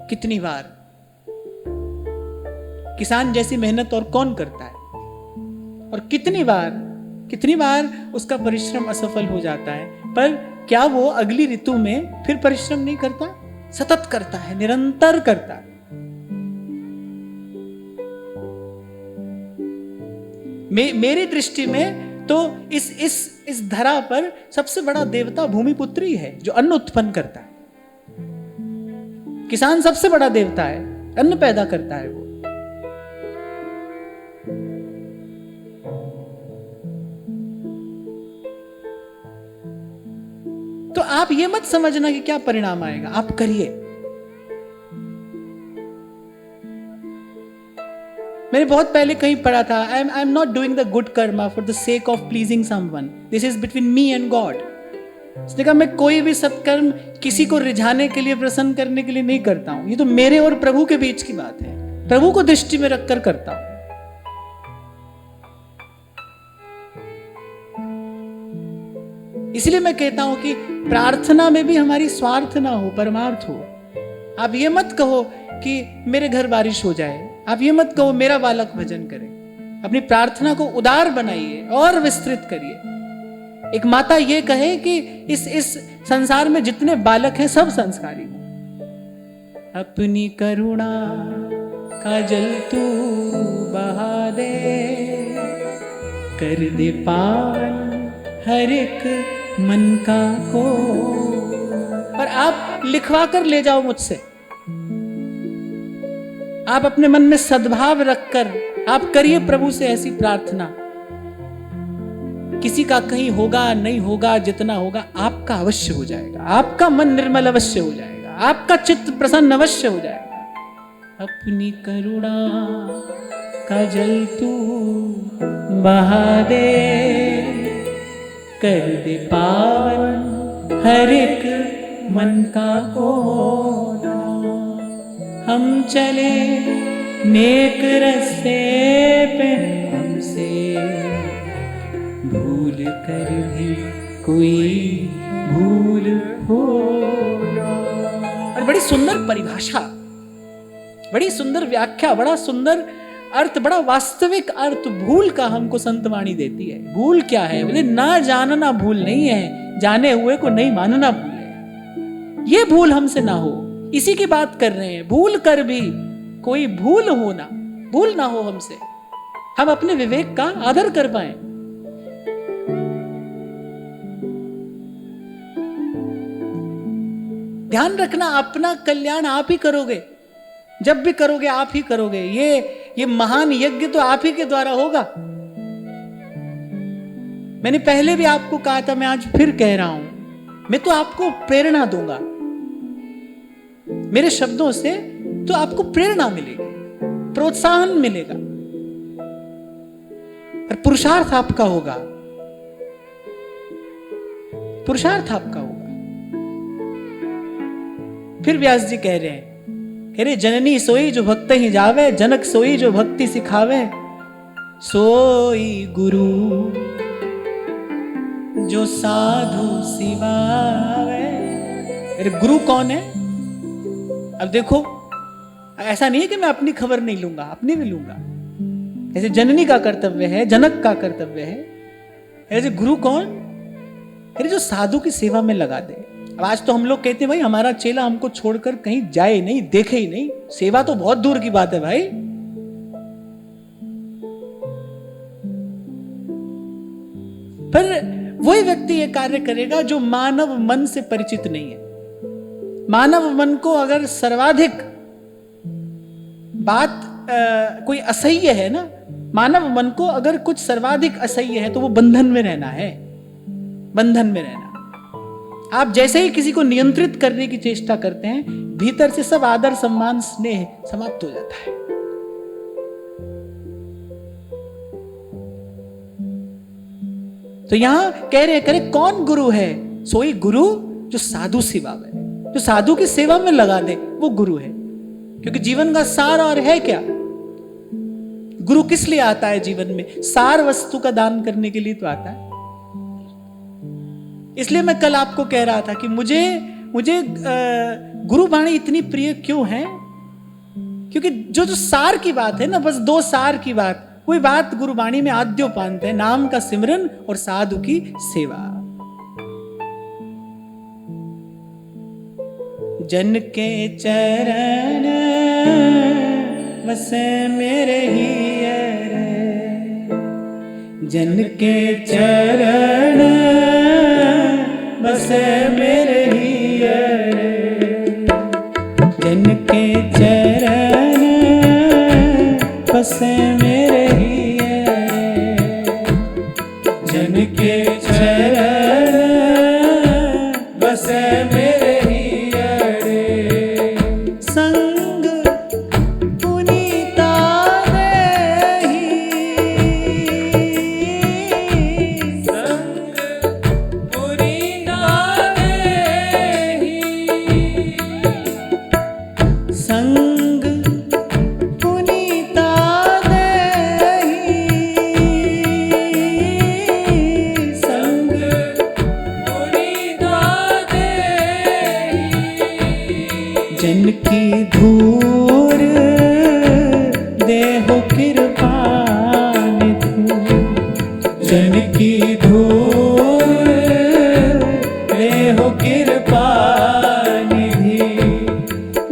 Speaker 1: कितनी बार किसान जैसी मेहनत और कौन करता है। और कितनी बार उसका परिश्रम असफल हो जाता है, पर क्या वो अगली ऋतु में फिर परिश्रम नहीं करता? सतत करता है, निरंतर करता है। मेरी दृष्टि में तो इस धरा पर सबसे बड़ा देवता भूमिपुत्र ही है, जो अन्न उत्पन्न करता है। किसान सबसे बड़ा देवता है, अन्न पैदा करता है वो। तो आप ये मत समझना कि क्या परिणाम आएगा, आप करिए। मैंने बहुत पहले कहीं पढ़ा था, I am not doing the good Karma for the sake of pleasing someone, this is between me and God. उसने कहा मैं कोई भी सत्कर्म किसी को रिझाने के लिए, प्रसन्न करने के लिए नहीं करता हूं। ये तो मेरे और प्रभु के बीच की बात है, प्रभु को दृष्टि में रखकर करता हूं। इसलिए मैं कहता हूं कि प्रार्थना में भी हमारी स्वार्थ ना हो, परमार्थ हो। आप ये मत कहो कि मेरे घर बारिश हो जाए, आप ये मत कहो मेरा बालक भजन करे। अपनी प्रार्थना को उदार बनाइए और विस्तृत करिए। एक माता ये कहे कि इस संसार में जितने बालक हैं सब संस्कारी हों। अपनी करुणा का जल तू बहा दे, कर दे पावन हर एक मन का को। और आप लिखवा कर ले जाओ मुझसे, आप अपने मन में सद्भाव रखकर आप करिए प्रभु से ऐसी प्रार्थना। किसी का कहीं होगा नहीं होगा, जितना होगा आपका अवश्य हो जाएगा। आपका मन निर्मल अवश्य हो जाएगा, आपका चित्त प्रसन्न अवश्य हो जाएगा। अपनी करुणा का जल तू बहा दे, कर दे पावन हर एक मन का कोना। हम चले नेक रस्ते पे, हमसे भूल कर भी कोई भूल हो। और बड़ी सुंदर परिभाषा, बड़ी सुंदर व्याख्या, बड़ा सुंदर अर्थ, बड़ा वास्तविक अर्थ भूल का हमको संतवाणी देती है। भूल क्या है? बोले ना जानना भूल नहीं है, जाने हुए को नहीं मानना भूल है। ये भूल हमसे ना हो, इसी की बात कर रहे हैं। भूल कर भी कोई भूल ना हो हमसे, हम अपने विवेक का आदर कर पाए। ध्यान रखना, अपना कल्याण आप ही करोगे। जब भी करोगे आप ही करोगे। ये महान यज्ञ तो आप ही के द्वारा होगा। मैंने पहले भी आपको कहा था, मैं आज फिर कह रहा हूं, मैं तो आपको प्रेरणा दूंगा। मेरे शब्दों से तो आपको प्रेरणा मिलेगी, प्रोत्साहन मिलेगा, और पुरुषार्थ आपका होगा। पुरुषार्थ आपका होगा। फिर व्यास जी कह रहे जननी सोई जो भक्त ही जावे, जनक सोई जो भक्ति सिखावे, सोई गुरु जो साधु सिवावे। अरे गुरु कौन है? अब देखो, ऐसा नहीं है कि मैं अपनी खबर नहीं लूंगा, अपनी भी लूंगा। ऐसे जननी का कर्तव्य है, जनक का कर्तव्य है। ऐसे गुरु कौन? अरे जो साधु की सेवा में लगा दे। अब आज तो हम लोग कहते हैं भाई हमारा चेला हमको छोड़कर कहीं जाए नहीं, देखे ही नहीं। सेवा तो बहुत दूर की बात है भाई। वही व्यक्ति ये कार्य करेगा जो मानव मन से परिचित नहीं है। मानव मन को अगर सर्वाधिक बात कोई असह्य है ना, मानव मन को अगर कुछ सर्वाधिक असह्य है तो वो बंधन में रहना है, बंधन में रहना। आप जैसे ही किसी को नियंत्रित करने की चेष्टा करते हैं, भीतर से सब आदर सम्मान स्नेह समाप्त हो जाता है। तो यहां कह रहे कौन गुरु है? सोई गुरु जो साधु सेवा है, जो साधु की सेवा में लगा दे, वो गुरु है। क्योंकि जीवन का सार और है क्या? गुरु किस लिए आता है जीवन में? सार वस्तु का दान करने के लिए तो आता है। इसलिए मैं कल आपको कह रहा था कि मुझे गुरुवाणी इतनी प्रिय क्यों है? क्योंकि जो सार की बात है ना, बस दो सार की बात, वही बात गुरुवाणी में आद्योपांत है, नाम का सिमरन और साधु की सेवा। जन के चरण बसे मेरे हियर, जन के चरण बसे मेरे हियर, जन के चरण बसे मेरे हियर, जन के चरण बसे मेरे हियर, संग पुनीता देहि, संग पुनीता देहि, संग पुनीता देहि, संग पुनीता देहि, जन की धूर देहो कृपा निधि, जन की धूर देहो कृपा निधि,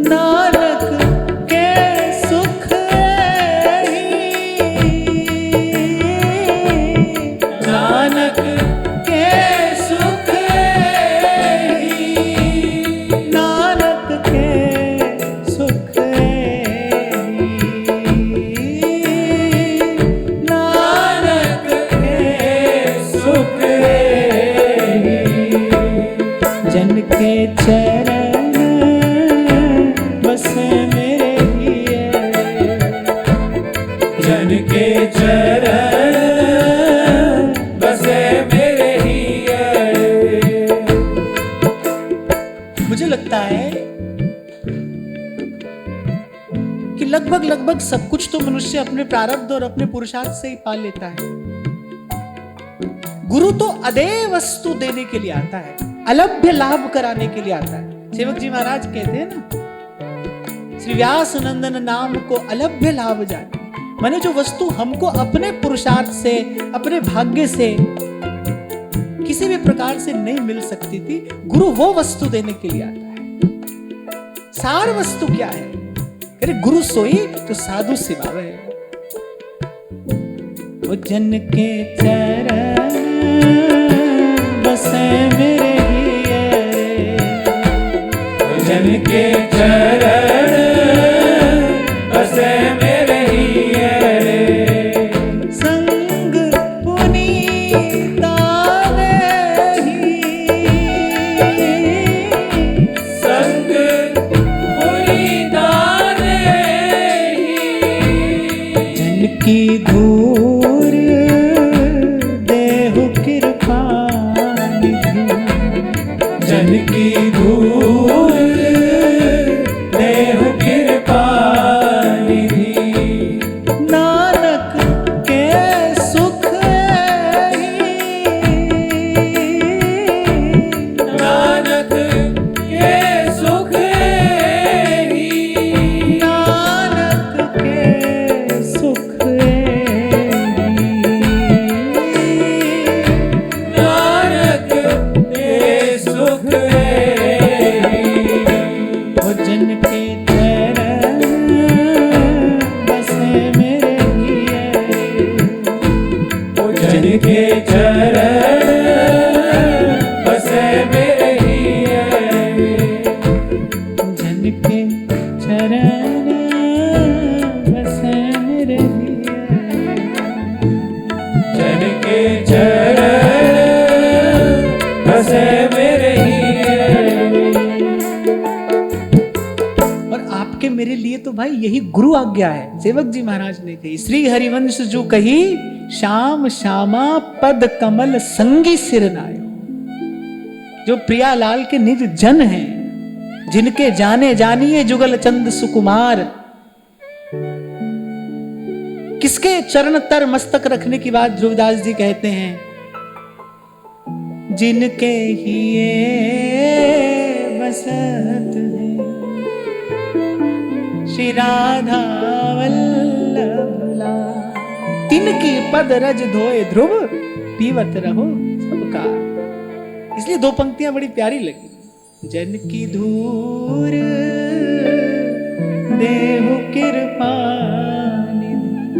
Speaker 1: नानक के सुख एहि, नानक के सुख एहि, नानक के सुख एहि, नानक के सुख एहि, जन के चरण बसे मेरे हियर, जन के चरण बसे मेरे हियर। मुझे लगता है कि लगभग सब कुछ तो मनुष्य अपने प्रारब्ध और अपने पुरुषार्थ से ही पा लेता है। गुरु तो अदेय वस्तु देने के लिए आता है, अलभ्य लाभ कराने के लिए आता है। सेवक जी महाराज कहते हैं ना, श्री व्यास नंदन नाम को अलभ्य लाभ जाने, माने जो वस्तु हमको अपने पुरुषार्थ से, अपने भाग्य से, किसी भी प्रकार से नहीं मिल सकती थी, गुरु वो वस्तु देने के लिए आता है। सार वस्तु क्या है? अरे गुरु सोई जो साधु सिवावे, वो जन के चरण बसे मेरे हियर, जन के चरण बसे मेरे हियर, संग पुनीता देहि, संग पुनीता देहि, जन की धूर देहु कृपा निधि, जन की धूर देहु कृपा निधि, नानक के सुख एहि, नानक के सुख एहि, नानक के सुख एहि, मेरे लिए तो भाई यही गुरु आज्ञा है। सेवक जी महाराज ने कही, श्री हरिवंश जो कही, श्याम श्यामा पद कमल संगी सिर नायो। जो प्रियालाल के निज जन हैं, जिनके जाने जानिए जुगल चंद सुकुमार, किसके चरण तर मस्तक रखने की बात ध्रुवदास जी कहते हैं, जिनके ही बसत है श्री राधा वल्लभ लाल। तिनकी पद रज धोए ध्रुव, पीवत रहो सबका। इसलिए दो पंक्तियां बड़ी प्यारी लगी। जन की धूर देहु कृपा निधि,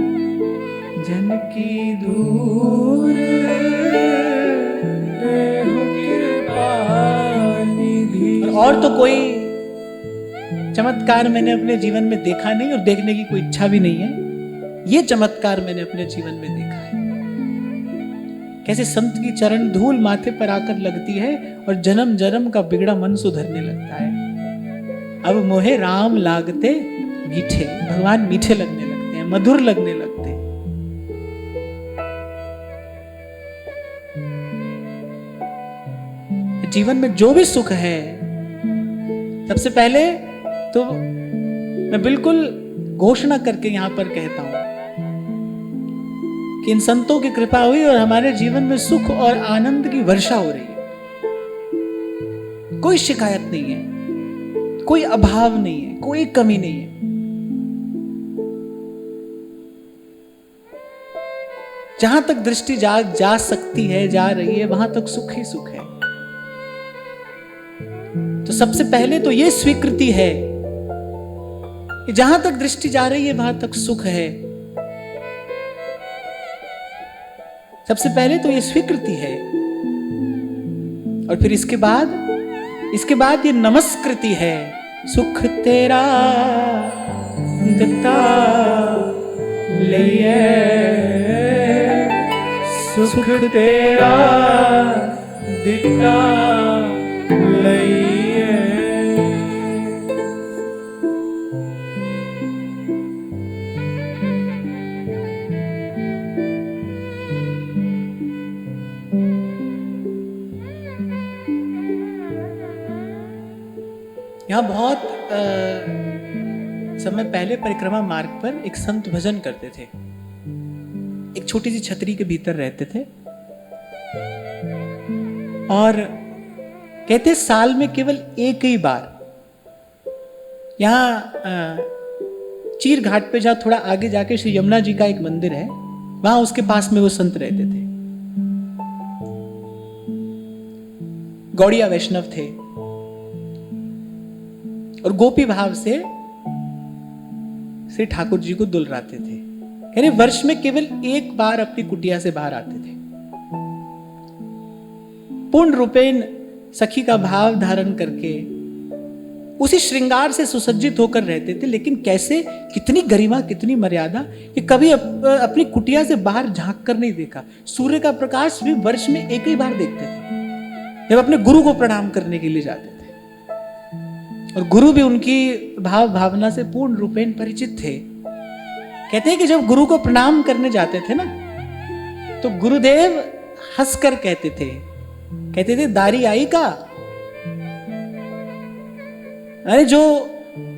Speaker 1: जन की धूर देहु कृपा निधि। और तो कोई चमत्कार मैंने अपने जीवन में देखा नहीं और देखने की कोई इच्छा भी नहीं है। ये चमत्कार मैंने अपने जीवन में देखा है, कैसे संत की चरण धूल माथे पर आकर लगती है और जन्म जन्म का बिगड़ा मन सुधरने लगता है। अब मोहे राम लागते मीठे, भगवान मीठे लगने लगते हैं, मधुर लगने लगते हैं। जीवन में जो भी सुख है, सबसे पहले तो मैं बिल्कुल घोषणा करके यहां पर कहता हूं कि इन संतों की कृपा हुई और हमारे जीवन में सुख और आनंद की वर्षा हो रही है। कोई शिकायत नहीं है, कोई अभाव नहीं है, कोई कमी नहीं है। जहां तक दृष्टि जा सकती है, जा रही है, वहां तक सुख ही सुख है। तो सबसे पहले तो यह स्वीकृति है कि जहां तक दृष्टि जा रही है वहां तक सुख है। सबसे पहले तो ये स्वीकृति है और फिर इसके बाद ये नमस्कृति है। सुख तेरा दिता लिए, सुख तेरा दिता लिए। यहाँ बहुत समय पहले परिक्रमा मार्ग पर एक संत भजन करते थे। एक छोटी सी छतरी के भीतर रहते थे और कहते साल में केवल एक ही बार यहाँ चीर घाट पे जहाँ थोड़ा आगे जाके श्री यमुना जी का एक मंदिर है, वहां उसके पास में वो संत रहते थे। गौड़िया वैष्णव थे और गोपी भाव से श्री ठाकुर जी को दुलराते थे। यानी वर्ष में केवल एक बार अपनी कुटिया से बाहर आते थे। पूर्ण रूपेण सखी का भाव धारण करके उसी श्रृंगार से सुसज्जित होकर रहते थे। लेकिन कैसे, कितनी गरिमा, कितनी मर्यादा, कि कभी अपनी कुटिया से बाहर झांक कर नहीं देखा। सूर्य का प्रकाश भी वर्ष में एक ही बार देखते थे, जब अपने गुरु को प्रणाम करने के लिए जाते थे। और गुरु भी उनकी भाव भावना से पूर्ण रूपेण परिचित थे। कहते हैं कि जब गुरु को प्रणाम करने जाते थे ना, तो गुरुदेव हंसकर कहते थे दारी आई का। अरे जो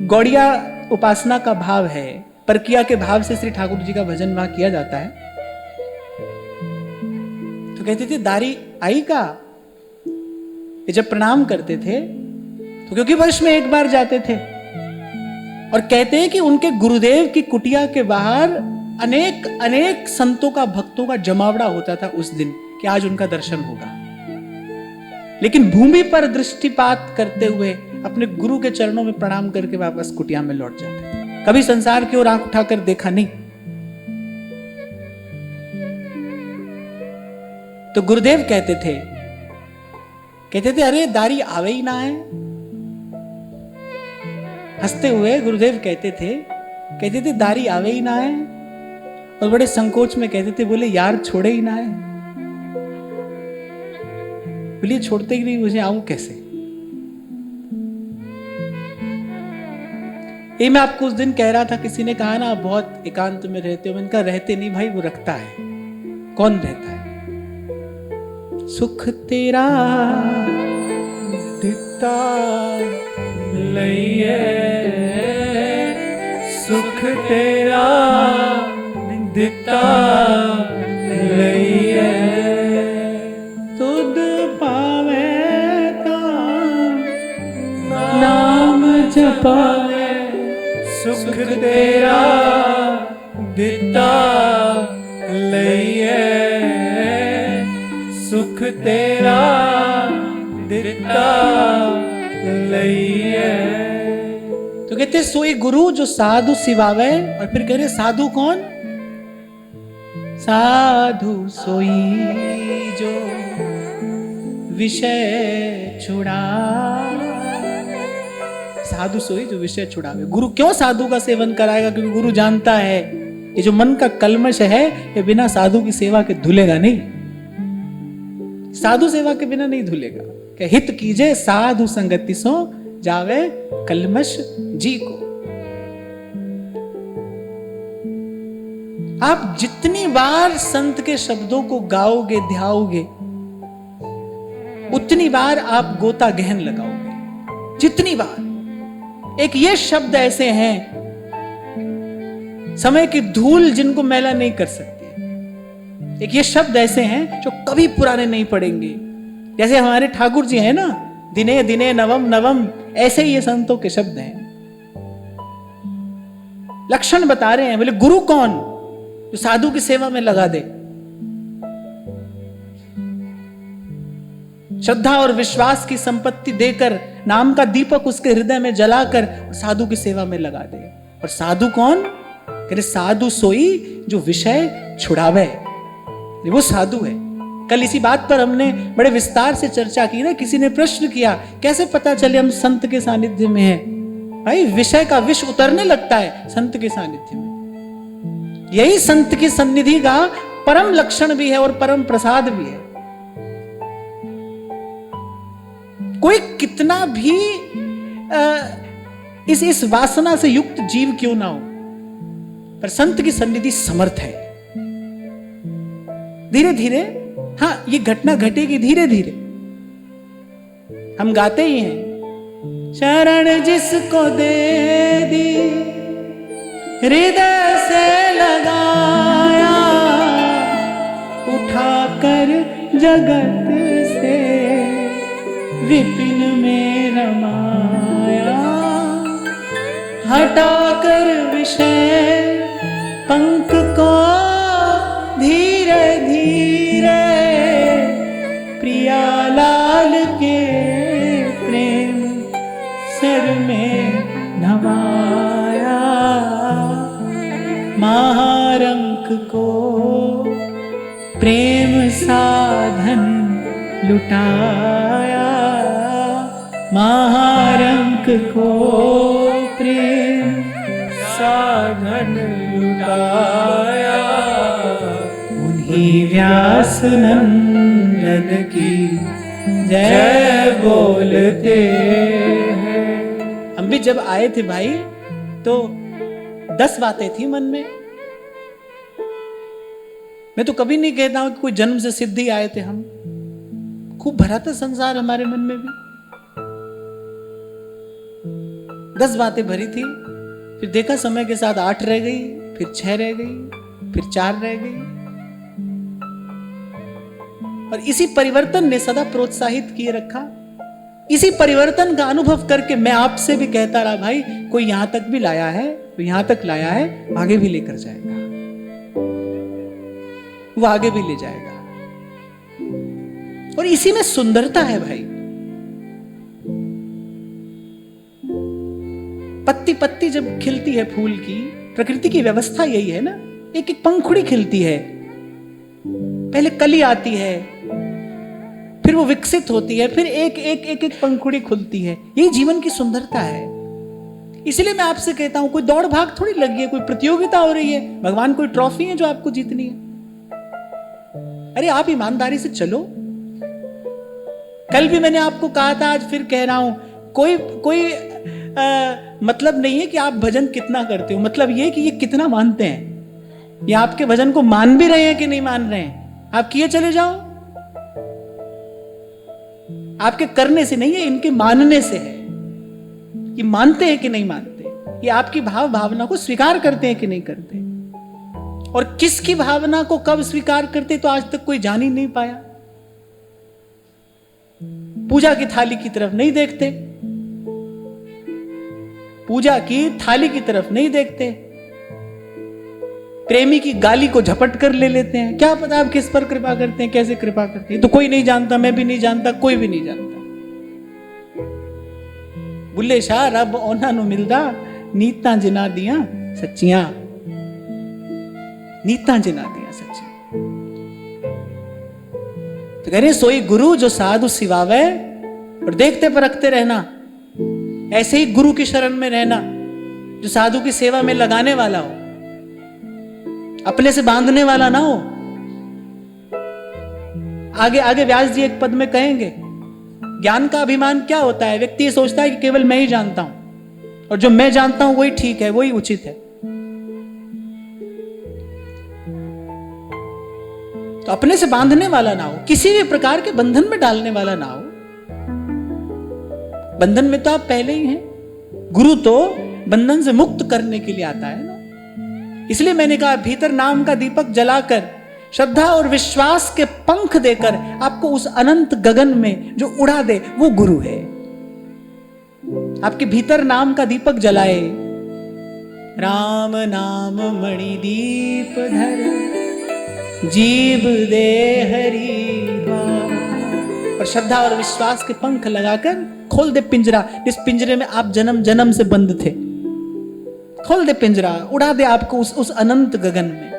Speaker 1: गौड़िया उपासना का भाव है, परकिया के भाव से श्री ठाकुर जी का भजन वहां किया जाता है, तो कहते थे दारी आई का। ये जब प्रणाम करते थे तो क्योंकि वर्ष में एक बार जाते थे, और कहते हैं कि उनके गुरुदेव की कुटिया के बाहर अनेक अनेक संतों का, भक्तों का जमावड़ा होता था उस दिन कि आज उनका दर्शन होगा। लेकिन भूमि पर दृष्टिपात करते हुए अपने गुरु के चरणों में प्रणाम करके वापस कुटिया में लौट जाते थे। कभी संसार की ओर आंख उठाकर देखा नहीं। तो गुरुदेव कहते थे अरे दारी आवे ही ना है। हंसते हुए गुरुदेव कहते थे दारी आवे ही ना है, और बड़े संकोच में कहते थे, बोले यार छोड़े ही ना है। बोलिए छोड़ते ही नहीं, मुझे आऊं कैसे। ये मैं आपको उस दिन कह रहा था, किसी ने कहा ना आप बहुत एकांत में रहते हो। मैंने कहा रहते नहीं भाई, वो रखता है। कौन रहता है? सुख तेरा दिता लइए, सुख तेरा दिता लइए, तुद पावे ता नाम जपावे, सुख तेरा दिता लइए, सुख तेरा दिता लइए। तो कहते सोई गुरु जो साधु सिवावे, और फिर कह रहे साधु कौन? साधु सोई जो विषय छुड़ा, साधु सोई जो विषय छुड़ावे। गुरु क्यों साधु का सेवन कराएगा? क्योंकि गुरु जानता है ये जो मन का कलमश है ये बिना साधु की सेवा के धुलेगा नहीं, साधु सेवा के बिना नहीं धुलेगा। क्या हित कीजे साधु संगति सो जावे कलमश जी को। आप जितनी बार संत के शब्दों को गाओगे ध्याओगे, उतनी बार आप गोता गहन लगाओगे। जितनी बार एक ये शब्द ऐसे हैं समय की धूल जिनको मैला नहीं कर सकती। एक ये शब्द ऐसे हैं जो कभी पुराने नहीं पड़ेंगे। जैसे हमारे ठाकुर जी हैं ना, दिने दिने नवम नवम, ऐसे ही ये संतों के शब्द हैं। लक्षण बता रहे हैं। बोले गुरु कौन? जो साधु की सेवा में लगा दे, श्रद्धा और विश्वास की संपत्ति देकर, नाम का दीपक उसके हृदय में जलाकर साधु की सेवा में लगा दे। और साधु कौन? कहते साधु सोई जो विषय छुड़ावे, वो साधु है। कल इसी बात पर हमने बड़े विस्तार से चर्चा की ना। किसी ने प्रश्न किया कैसे पता चले हम संत के सानिध्य में हैं? भाई विषय का विष उतरने लगता है संत के सानिध्य में। यही संत की सन्निधि का परम लक्षण भी है और परम प्रसाद भी है। कोई कितना भी इस वासना से युक्त जीव क्यों ना हो, पर संत की सन्निधि समर्थ है। धीरे धीरे, हाँ ये घटना घटेगी धीरे धीरे। हम गाते ही हैं, शरण जिसको दे दी हृदय से लगाया, उठाकर जगत से विपिन में रमाया, हटाकर विषय पंख को धीरे धीरे प्रिया लाल के प्रेम सर में नवाया, महारंक को प्रेम साधन लुटाया, महारंक को प्रेम साधन लुटाया। उन्हीं व्यास नंदन की जय बोलते हैं। हम भी जब आए थे भाई तो 10 बातें थी मन में। मैं तो कभी नहीं कहता हूं कि कोई जन्म से सिद्धि आए थे हम। खूब भरा था संसार हमारे मन में भी। 10 बातें भरी थी। फिर देखा समय के साथ 8 रह गई, फिर 6 रह गई, फिर 4 रह गई। और इसी परिवर्तन ने सदा प्रोत्साहित किए रखा। इसी परिवर्तन का अनुभव करके मैं आपसे भी कहता रहा, भाई कोई यहां तक भी लाया है, तो यहां तक लाया है, आगे भी लेकर जाएगा, वो आगे भी ले जाएगा। और इसी में सुंदरता है भाई। पत्ती पत्ती जब खिलती है फूल की, प्रकृति की व्यवस्था यही है ना, एक एक पंखुड़ी खिलती है। पहले कली आती है, फिर वो विकसित होती है, फिर एक एक एक एक पंखुड़ी खुलती है। यही जीवन की सुंदरता है। इसलिए मैं आपसे कहता हूं, कोई दौड़ भाग थोड़ी लगी है, कोई प्रतियोगिता हो रही है, भगवान कोई ट्रॉफी है जो आपको जीतनी है। अरे आप ईमानदारी से चलो। कल भी मैंने आपको कहा था, आज फिर कह रहा हूं, कोई कोई मतलब नहीं है कि आप भजन कितना करते हो, मतलब ये कि ये कितना मानते हैं। ये आपके भजन को मान भी रहे हैं कि नहीं मान रहे हैं, आप किए चले जाओ। आपके करने से नहीं है, इनके मानने से है। ये मानते हैं कि नहीं मानते, ये आपकी भावना को स्वीकार करते हैं कि नहीं करते। और किसकी भावना को कब स्वीकार करते तो आज तक कोई जान ही नहीं पाया। पूजा की थाली की तरफ नहीं देखते, पूजा की थाली की तरफ नहीं देखते, प्रेमी की गाली को झपट कर ले लेते हैं। क्या पता आप किस पर कृपा करते हैं, कैसे कृपा करते हैं, तो कोई नहीं जानता, मैं भी नहीं जानता, कोई भी नहीं जानता। बुल्ले शाह रब ओना नु मिलदा, नीता जिना दिया सच्चियां, नीता जिना दिया सच्चियां। तो कह रहे सोई गुरु जो साधु सिवावे, और देखते परखते रहना, ऐसे ही गुरु की शरण में रहना जो साधु की सेवा में लगाने वाला हो, अपने से बांधने वाला ना हो। आगे आगे व्यास जी एक पद में कहेंगे, ज्ञान का अभिमान क्या होता है? व्यक्ति ये सोचता है कि केवल मैं ही जानता हूं, और जो मैं जानता हूं वही ठीक है, वही उचित है। तो अपने से बांधने वाला ना हो, किसी भी प्रकार के बंधन में डालने वाला ना हो। बंधन में तो आप पहले ही हैं, गुरु तो बंधन से मुक्त करने के लिए आता है ना। इसलिए मैंने कहा भीतर नाम का दीपक जलाकर, श्रद्धा और विश्वास के पंख देकर आपको उस अनंत गगन में जो उड़ा दे, वो गुरु है। आपके भीतर नाम का दीपक जलाए, राम नाम मणि दीप धर, जीव दे हरि द्वार। और श्रद्धा और विश्वास के पंख लगाकर खोल दे पिंजरा, जिस पिंजरे में आप जन्म जन्म से बंद थे। खोल दे पिंजरा, उड़ा दे आपको उस अनंत गगन में।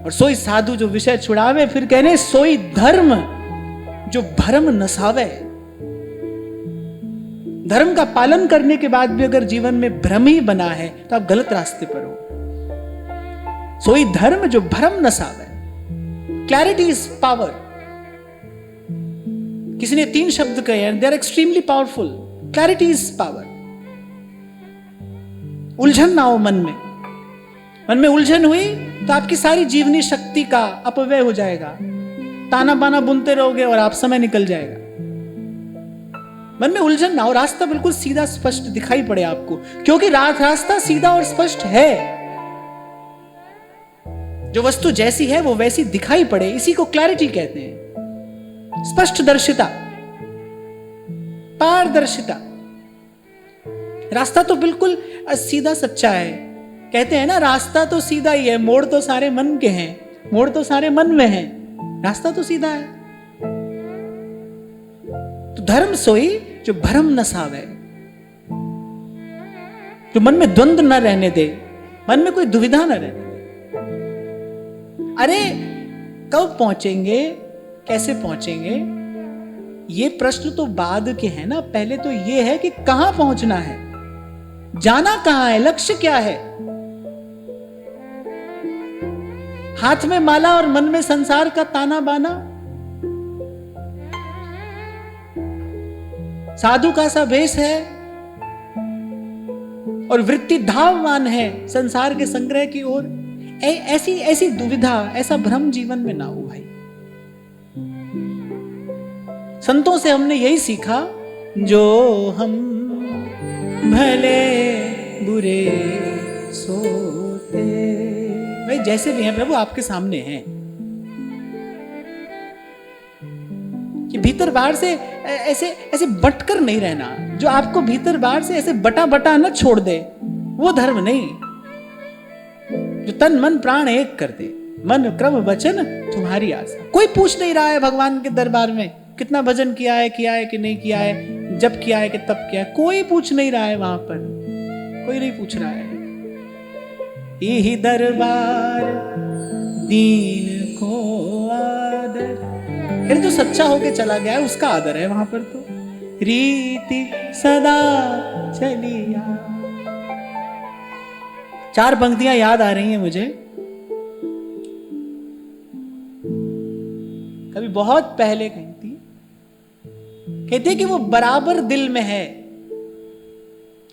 Speaker 1: और सोई साधु जो विषय छुड़ावे, फिर कहने सोई धर्म जो भरम नसावे। धर्म का पालन करने के बाद भी अगर जीवन में भ्रम ही बना है तो आप गलत रास्ते पर हो। सोई धर्म जो भरम नसावे। Clarity is power. किसी ने 3 शब्द कहे हैं, they are extremely powerful. Clarity is power. उलझन ना हो मन में। मन में उलझन हुई तो आपकी सारी जीवनी शक्ति का अपव्यय हो जाएगा। ताना बाना बुनते रहोगे और आप समय निकल जाएगा। मन में उलझन ना हो, रास्ता बिल्कुल सीधा स्पष्ट दिखाई पड़े आपको, क्योंकि रास्ता सीधा और स्पष्ट है। जो वस्तु जैसी है वो वैसी दिखाई पड़े, इसी को क्लैरिटी कहते हैं। स्पष्ट दर्शिता, पारदर्शिता। रास्ता तो बिल्कुल सीधा सच्चा है। कहते हैं ना, रास्ता तो सीधा ही है, मोड़ तो सारे मन के हैं, मोड़ तो सारे मन में हैं, रास्ता तो सीधा है। तो धर्म सोई जो भरम नसावे, जो मन में द्वंद्व न रहने दे, मन में कोई दुविधा न रहने दे। अरे कब पहुंचेंगे, कैसे पहुंचेंगे, ये प्रश्न तो बाद के हैं ना। पहले तो ये है कि कहां पहुंचना है, जाना कहां है, लक्ष्य क्या है। हाथ में माला और मन में संसार का ताना बाना। साधु का सा वेश है और वृत्ति धावमान है संसार के संग्रह की ओर। ऐसी दुविधा, ऐसा भ्रम जीवन में ना हो भाई। संतों से हमने यही सीखा, जो हम भले बुरे सोते। भाई जैसे भी हैं प्रभु आपके सामने हैं, कि भीतर बाहर से ऐसे बटकर नहीं रहना। जो आपको भीतर बाहर से ऐसे बटा बटा न छोड़ दे, वो धर्म नहीं। जो तन मन प्राण एक कर दे, मन क्रम वचन तुम्हारी आशा। कोई पूछ नहीं रहा है भगवान के दरबार में कितना भजन किया है कि नहीं किया है, जब किया है कि तब किया है। कोई पूछ नहीं रहा है, वहां पर कोई नहीं पूछ रहा है। यही दरबार दीन को आदर। फिर जो सच्चा होके चला गया है उसका आदर है वहां पर। तो रीति सदा चलिया। 4 पंक्तियां याद आ रही हैं मुझे। कभी बहुत पहले कही थी, कहते हैं कि वो बराबर दिल में है,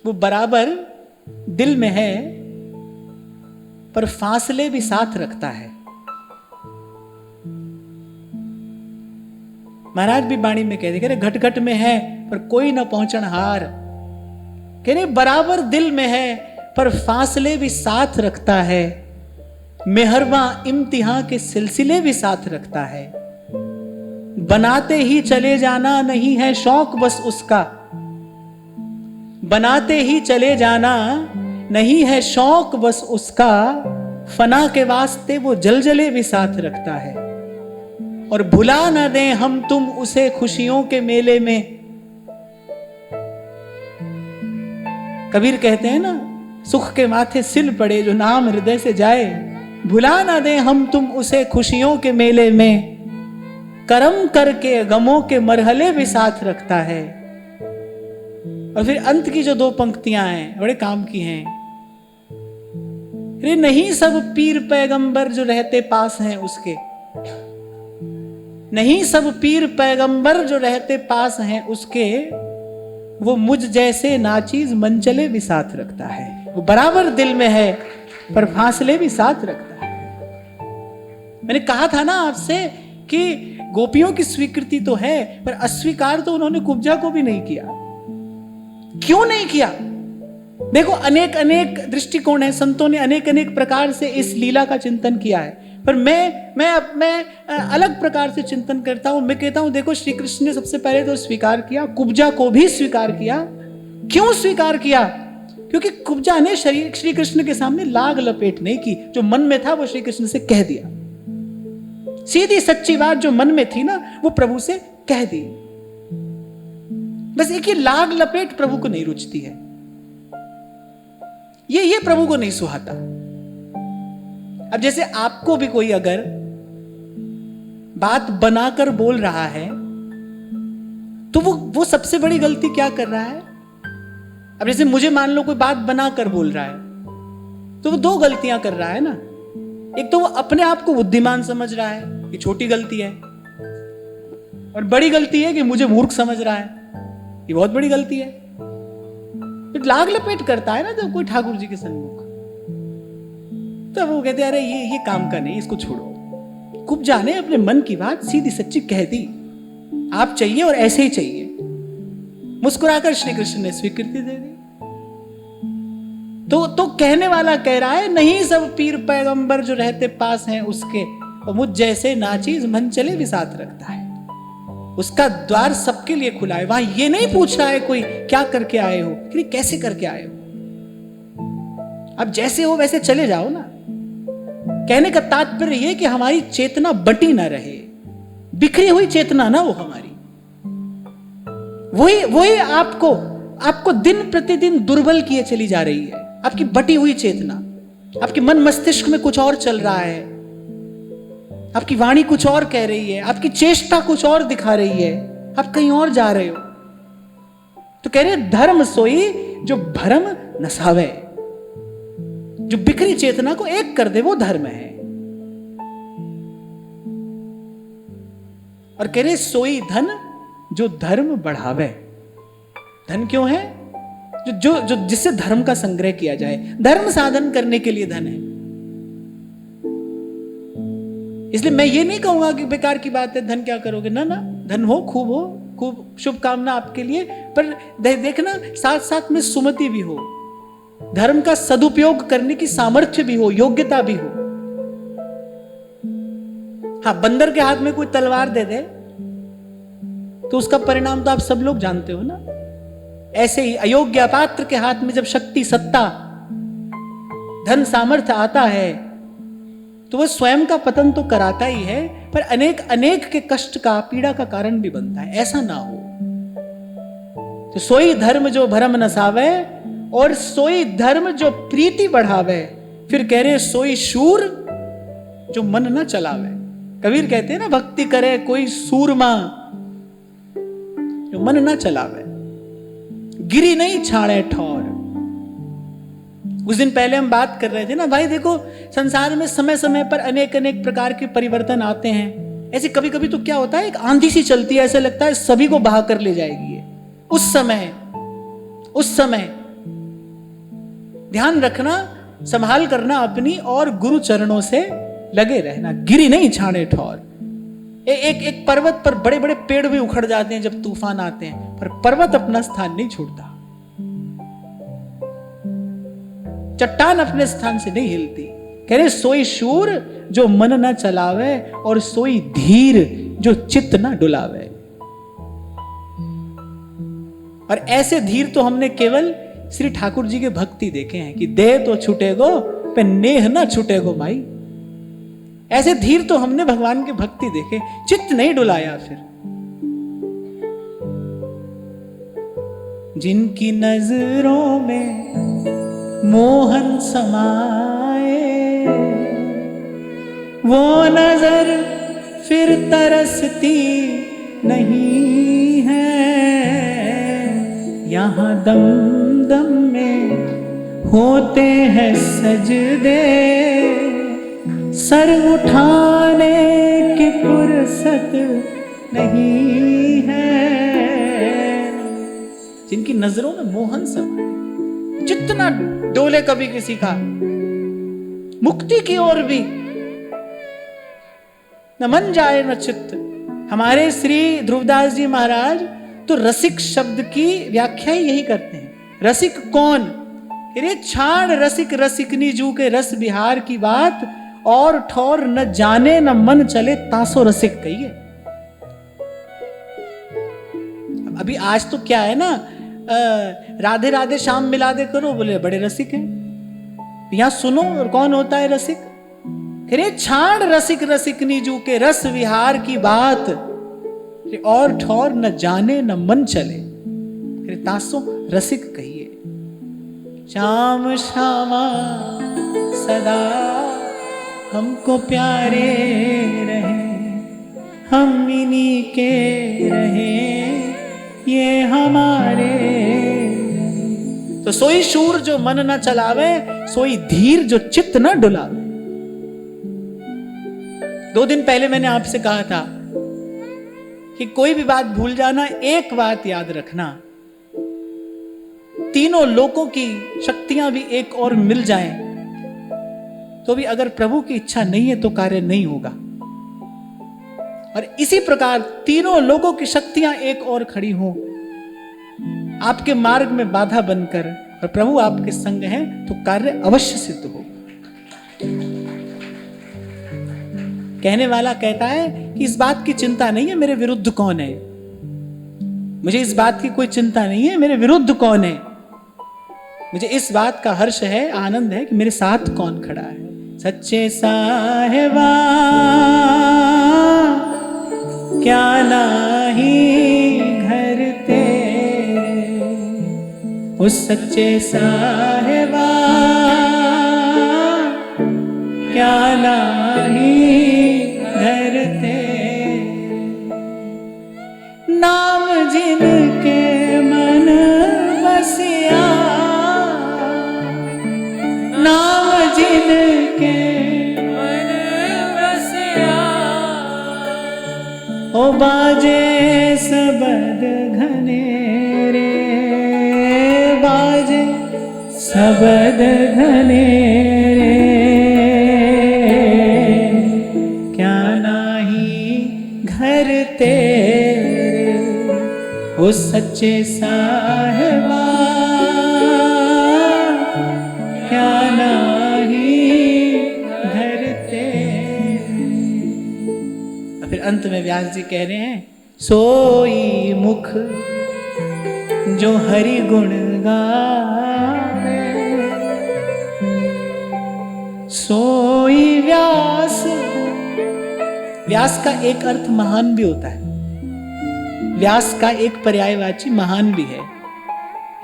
Speaker 1: वो बराबर दिल में है, पर फासले भी साथ रखता है। महाराज भी वाणी में कहते, कह रहे घट घट में है पर कोई न पहुंचन हार। कह रहे बराबर दिल में है पर फासले भी साथ रखता है, मेहरबा इम्तिहान के सिलसिले भी साथ रखता है। बनाते ही चले जाना नहीं है शौक बस उसका, बनाते ही चले जाना नहीं है शौक बस उसका, फना के वास्ते वो जलजले भी साथ रखता है। और भुला न दें हम तुम उसे खुशियों के मेले में। कबीर कहते हैं ना, सुख के माथे सिल पड़े जो नाम हृदय से जाए, भुला न दें हम तुम उसे खुशियों के मेले में, कर्म करके गमों के मरहले भी साथ रखता है। और फिर अंत की जो 2 पंक्तियां हैं बड़े काम की हैं। अरे नहीं सब पीर पैगंबर जो रहते पास हैं उसके, नहीं सब पीर पैगंबर जो रहते पास हैं उसके, वो मुझ जैसे नाचीज मंचले भी साथ रखता है। वो बराबर दिल में है पर फासले भी साथ रखता है। मैंने कहा था ना आपसे कि गोपियों की स्वीकृति तो है, पर अस्वीकार तो उन्होंने कुब्जा को भी नहीं किया। क्यों नहीं किया? देखो अनेक अनेक दृष्टिकोण है, संतों ने अनेक अनेक प्रकार से इस लीला का चिंतन किया है, पर मैं अलग प्रकार से चिंतन करता हूं। मैं कहता हूं देखो श्री कृष्ण ने सबसे पहले तो स्वीकार किया, कुब्जा को भी स्वीकार किया। क्यों स्वीकार किया? क्योंकि कुब्जा ने श्री कृष्ण के सामने लाग लपेट नहीं की, जो मन में था वो श्री कृष्ण से कह दिया। सीधी सच्ची बात जो मन में थी ना वो प्रभु से कह दी। बस एक ही लाग लपेट प्रभु को नहीं रुचती है, ये प्रभु को नहीं सुहाता। अब जैसे आपको भी कोई अगर बात बनाकर बोल रहा है तो वो सबसे बड़ी गलती क्या कर रहा है? अब जैसे मुझे मान लो कोई बात बनाकर बोल रहा है तो वो 2 गलतियां कर रहा है ना। एक तो वो अपने आप को बुद्धिमान समझ रहा है, ये छोटी गलती है, और बड़ी गलती है कि मुझे मूर्ख समझ रहा है, ये बहुत बड़ी गलती है। तो लाग लपेट करता है ना तो कोई ठाकुर जी के सन्मुख, तो वो कहते हैं अरे ये काम का नहीं, इसको छोड़ो। कुब्जा ने अपने मन की बात सीधी सच्ची कह दी, आप चाहिए और ऐसे ही चाहिए। मुस्कुराकर श्री कृष्ण ने स्वीकृति दे दी। तो कहने वाला कह रहा है नहीं सब पीर पैगंबर जो रहते पास हैं उसके, और मुझ जैसे नाचीज मन चले भी साथ रखता है। उसका द्वार सबके लिए खुला है। वहां ये नहीं पूछ रहा है कोई क्या करके आए हो, कैसे करके आए हो। अब जैसे हो वैसे चले जाओ ना। कहने का तात्पर्य यह कि हमारी चेतना बटी ना रहे, बिखरी हुई चेतना ना वो हमारी, वही आपको दिन प्रतिदिन दुर्बल किए चली जा रही है। आपकी बटी हुई चेतना, आपके मन मस्तिष्क में कुछ और चल रहा है, आपकी वाणी कुछ और कह रही है, आपकी चेष्टा कुछ और दिखा रही है, आप कहीं और जा रहे हो। तो कह रहे धर्म सोई जो भरम नसावे, जो बिखरी चेतना को एक कर दे वो धर्म है। और कह रहे सोई धन जो धर्म बढ़ावे। धन क्यों है? जो जिससे धर्म का संग्रह किया जाए, धर्म साधन करने के लिए धन है। इसलिए मैं ये नहीं कहूंगा कि बेकार की बात है, धन क्या करोगे, ना धन हो, खूब शुभकामना आपके लिए, पर देखना साथ साथ में सुमति भी हो, धर्म का सदुपयोग करने की सामर्थ्य भी हो, योग्यता भी हो। हाँ, बंदर के हाथ में कोई तलवार दे दे तो उसका परिणाम तो आप सब लोग जानते हो ना। ऐसे ही अयोग्य अपात्र के हाथ में जब शक्ति, सत्ता, धन, सामर्थ्य आता है तो वह स्वयं का पतन तो कराता ही है, पर अनेक के कष्ट का, पीड़ा का कारण भी बनता है। ऐसा ना हो। तो सोई धर्म जो भरम नसावे और सोई धर्म जो प्रीति बढ़ावे। फिर कह रहे सोई शूर जो मन न चलावे। कबीर कहते हैं ना, भक्ति करे कोई सूरमा जो मन न चलावे, गिरी नहीं छाड़े ठौर। उस दिन पहले हम बात कर रहे थे ना, भाई देखो संसार में समय समय पर अनेक प्रकार के परिवर्तन आते हैं। ऐसे कभी कभी तो क्या होता है, एक आंधी सी चलती है, ऐसा लगता है सभी को बहा कर ले जाएगी ये। उस समय ध्यान रखना, संभाल करना अपनी, और गुरु चरणों से लगे रहना। गिरी नहीं छाने ठौर। एक पर्वत पर बड़े बड़े पेड़ भी उखड़ जाते हैं जब तूफान आते हैं, पर पर्वत अपना स्थान नहीं छोड़ता। चट्टान अपने स्थान से नहीं हिलती। कह रहे सोई शूर जो मन न चलावे, और सोई धीर जो चित्त न डुलावे। और ऐसे धीर तो हमने केवल श्री ठाकुर जी के भक्ति देखे हैं कि देह तो छूटेगो पे नेह ना छूटेगो माई। ऐसे धीर तो हमने भगवान के भक्ति देखे, चित्त नहीं डुलाया। फिर जिनकी नजरों में मोहन समाए, वो नजर फिर तरसती नहीं है। यहाँ दम दम में होते हैं सजदे, सर उठाने की फुर्सत नहीं है। जिनकी नजरों में मोहन समाए, जितना डोले कभी किसी का मुक्ति की ओर भी न मन जाए न चित्त। हमारे श्री ध्रुवदास जी महाराज तो रसिक शब्द की व्याख्या ही यही करते हैं। रसिक कौन? अरे छाण रसिक रसिकनी जू के रस विहार की बात, और ठौर न जाने न मन चले तासो रसिक कहिए। अभी आज तो क्या है ना, राधे राधे श्याम मिला दे करो, बोले बड़े रसिक हैं। यहां सुनो और कौन होता है रसिक? अरे छाण रसिक रसिकनी जू के रस विहार की बात, और ठौर न जाने न मन चले, अरे तासो रसिक कहिए। श्याम श्यामा सदा हमको प्यारे रहे, हम इन्हीं के रहे ये हमारे। तो सोई शूर जो मन न चलावे, सोई धीर जो चित्त न डुलावे। 2 दिन पहले मैंने आपसे कहा था कि कोई भी बात भूल जाना, एक बात याद रखना, तीनों लोकों की शक्तियां भी एक और मिल जाएं तो भी अगर प्रभु की इच्छा नहीं है तो कार्य नहीं होगा। और इसी प्रकार तीनों लोगों की शक्तियां एक और खड़ी हों आपके मार्ग में बाधा बनकर, और प्रभु आपके संग हैं, तो कार्य अवश्य सिद्ध हो। कहने वाला कहता है कि इस बात की चिंता नहीं है मेरे विरुद्ध कौन है, मुझे इस बात की कोई चिंता नहीं है मेरे विरुद्ध कौन है, मुझे इस बात का हर्ष है, आनंद है कि मेरे साथ कौन खड़ा है। सच्चे साहिबा क्या नाही घर तेरे, उस सच्चे साहिबा क्या नाही घर तेरे, नाम जिनके मन बसिया, नाम जिनके मन बसिया, ओ बाजे सबद घने रे, बाजे सबद घने रे, क्या नाही घर तेरे, ओ सच्चे साहिबा क्या नाही घर तेरे। फिर अंत में व्यास जी कह रहे हैं, सोई मुख जो हरि गुण गावे, सोई व्यास। व्यास का एक अर्थ महान भी होता है, व्यास का एक पर्यायवाची महान भी है।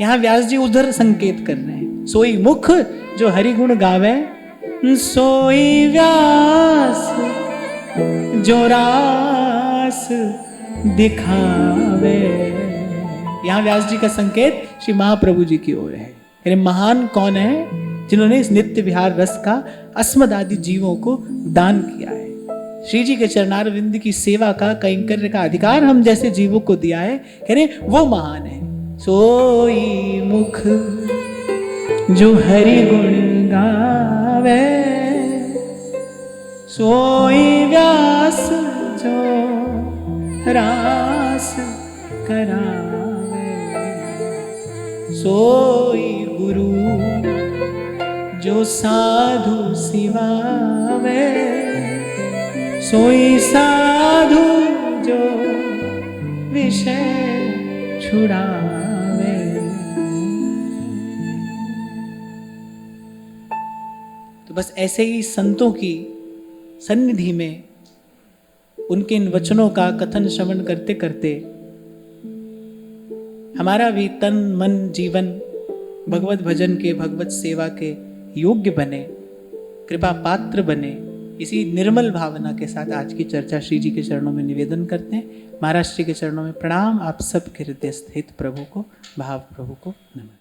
Speaker 1: यहां व्यास जी उधर संकेत कर रहे हैं, सोई मुख जो हरि गुण गावे, सोई व्यास जो रास दिखावे। यहां व्यास जी का संकेत श्री महाप्रभु जी की ओर है। अरे महान कौन है? जिन्होंने इस नित्य विहार रस का अस्मद आदि जीवों को दान किया है। श्री जी के चरणारविंद की सेवा का, कैंकर्य का अधिकार हम जैसे जीवों को दिया है, कह रहे वो महान है। सोई मुख जो हरि गुण गावे, सोई व्यास जो रास करावे, सोई गुरु जो साधु सिवावे, सोई साधु जो विषय छुड़ावे। तो बस ऐसे ही संतों की सन्निधि में उनके इन वचनों का कथन श्रवण करते करते हमारा भी तन मन जीवन भगवत भजन के, भगवत सेवा के योग्य बने, कृपा पात्र बने। इसी निर्मल भावना के साथ आज की चर्चा श्री जी के चरणों में निवेदन करते हैं। महाराज जी के चरणों में प्रणाम। आप सब के हृदय स्थित प्रभु को, भाव प्रभु को नमन।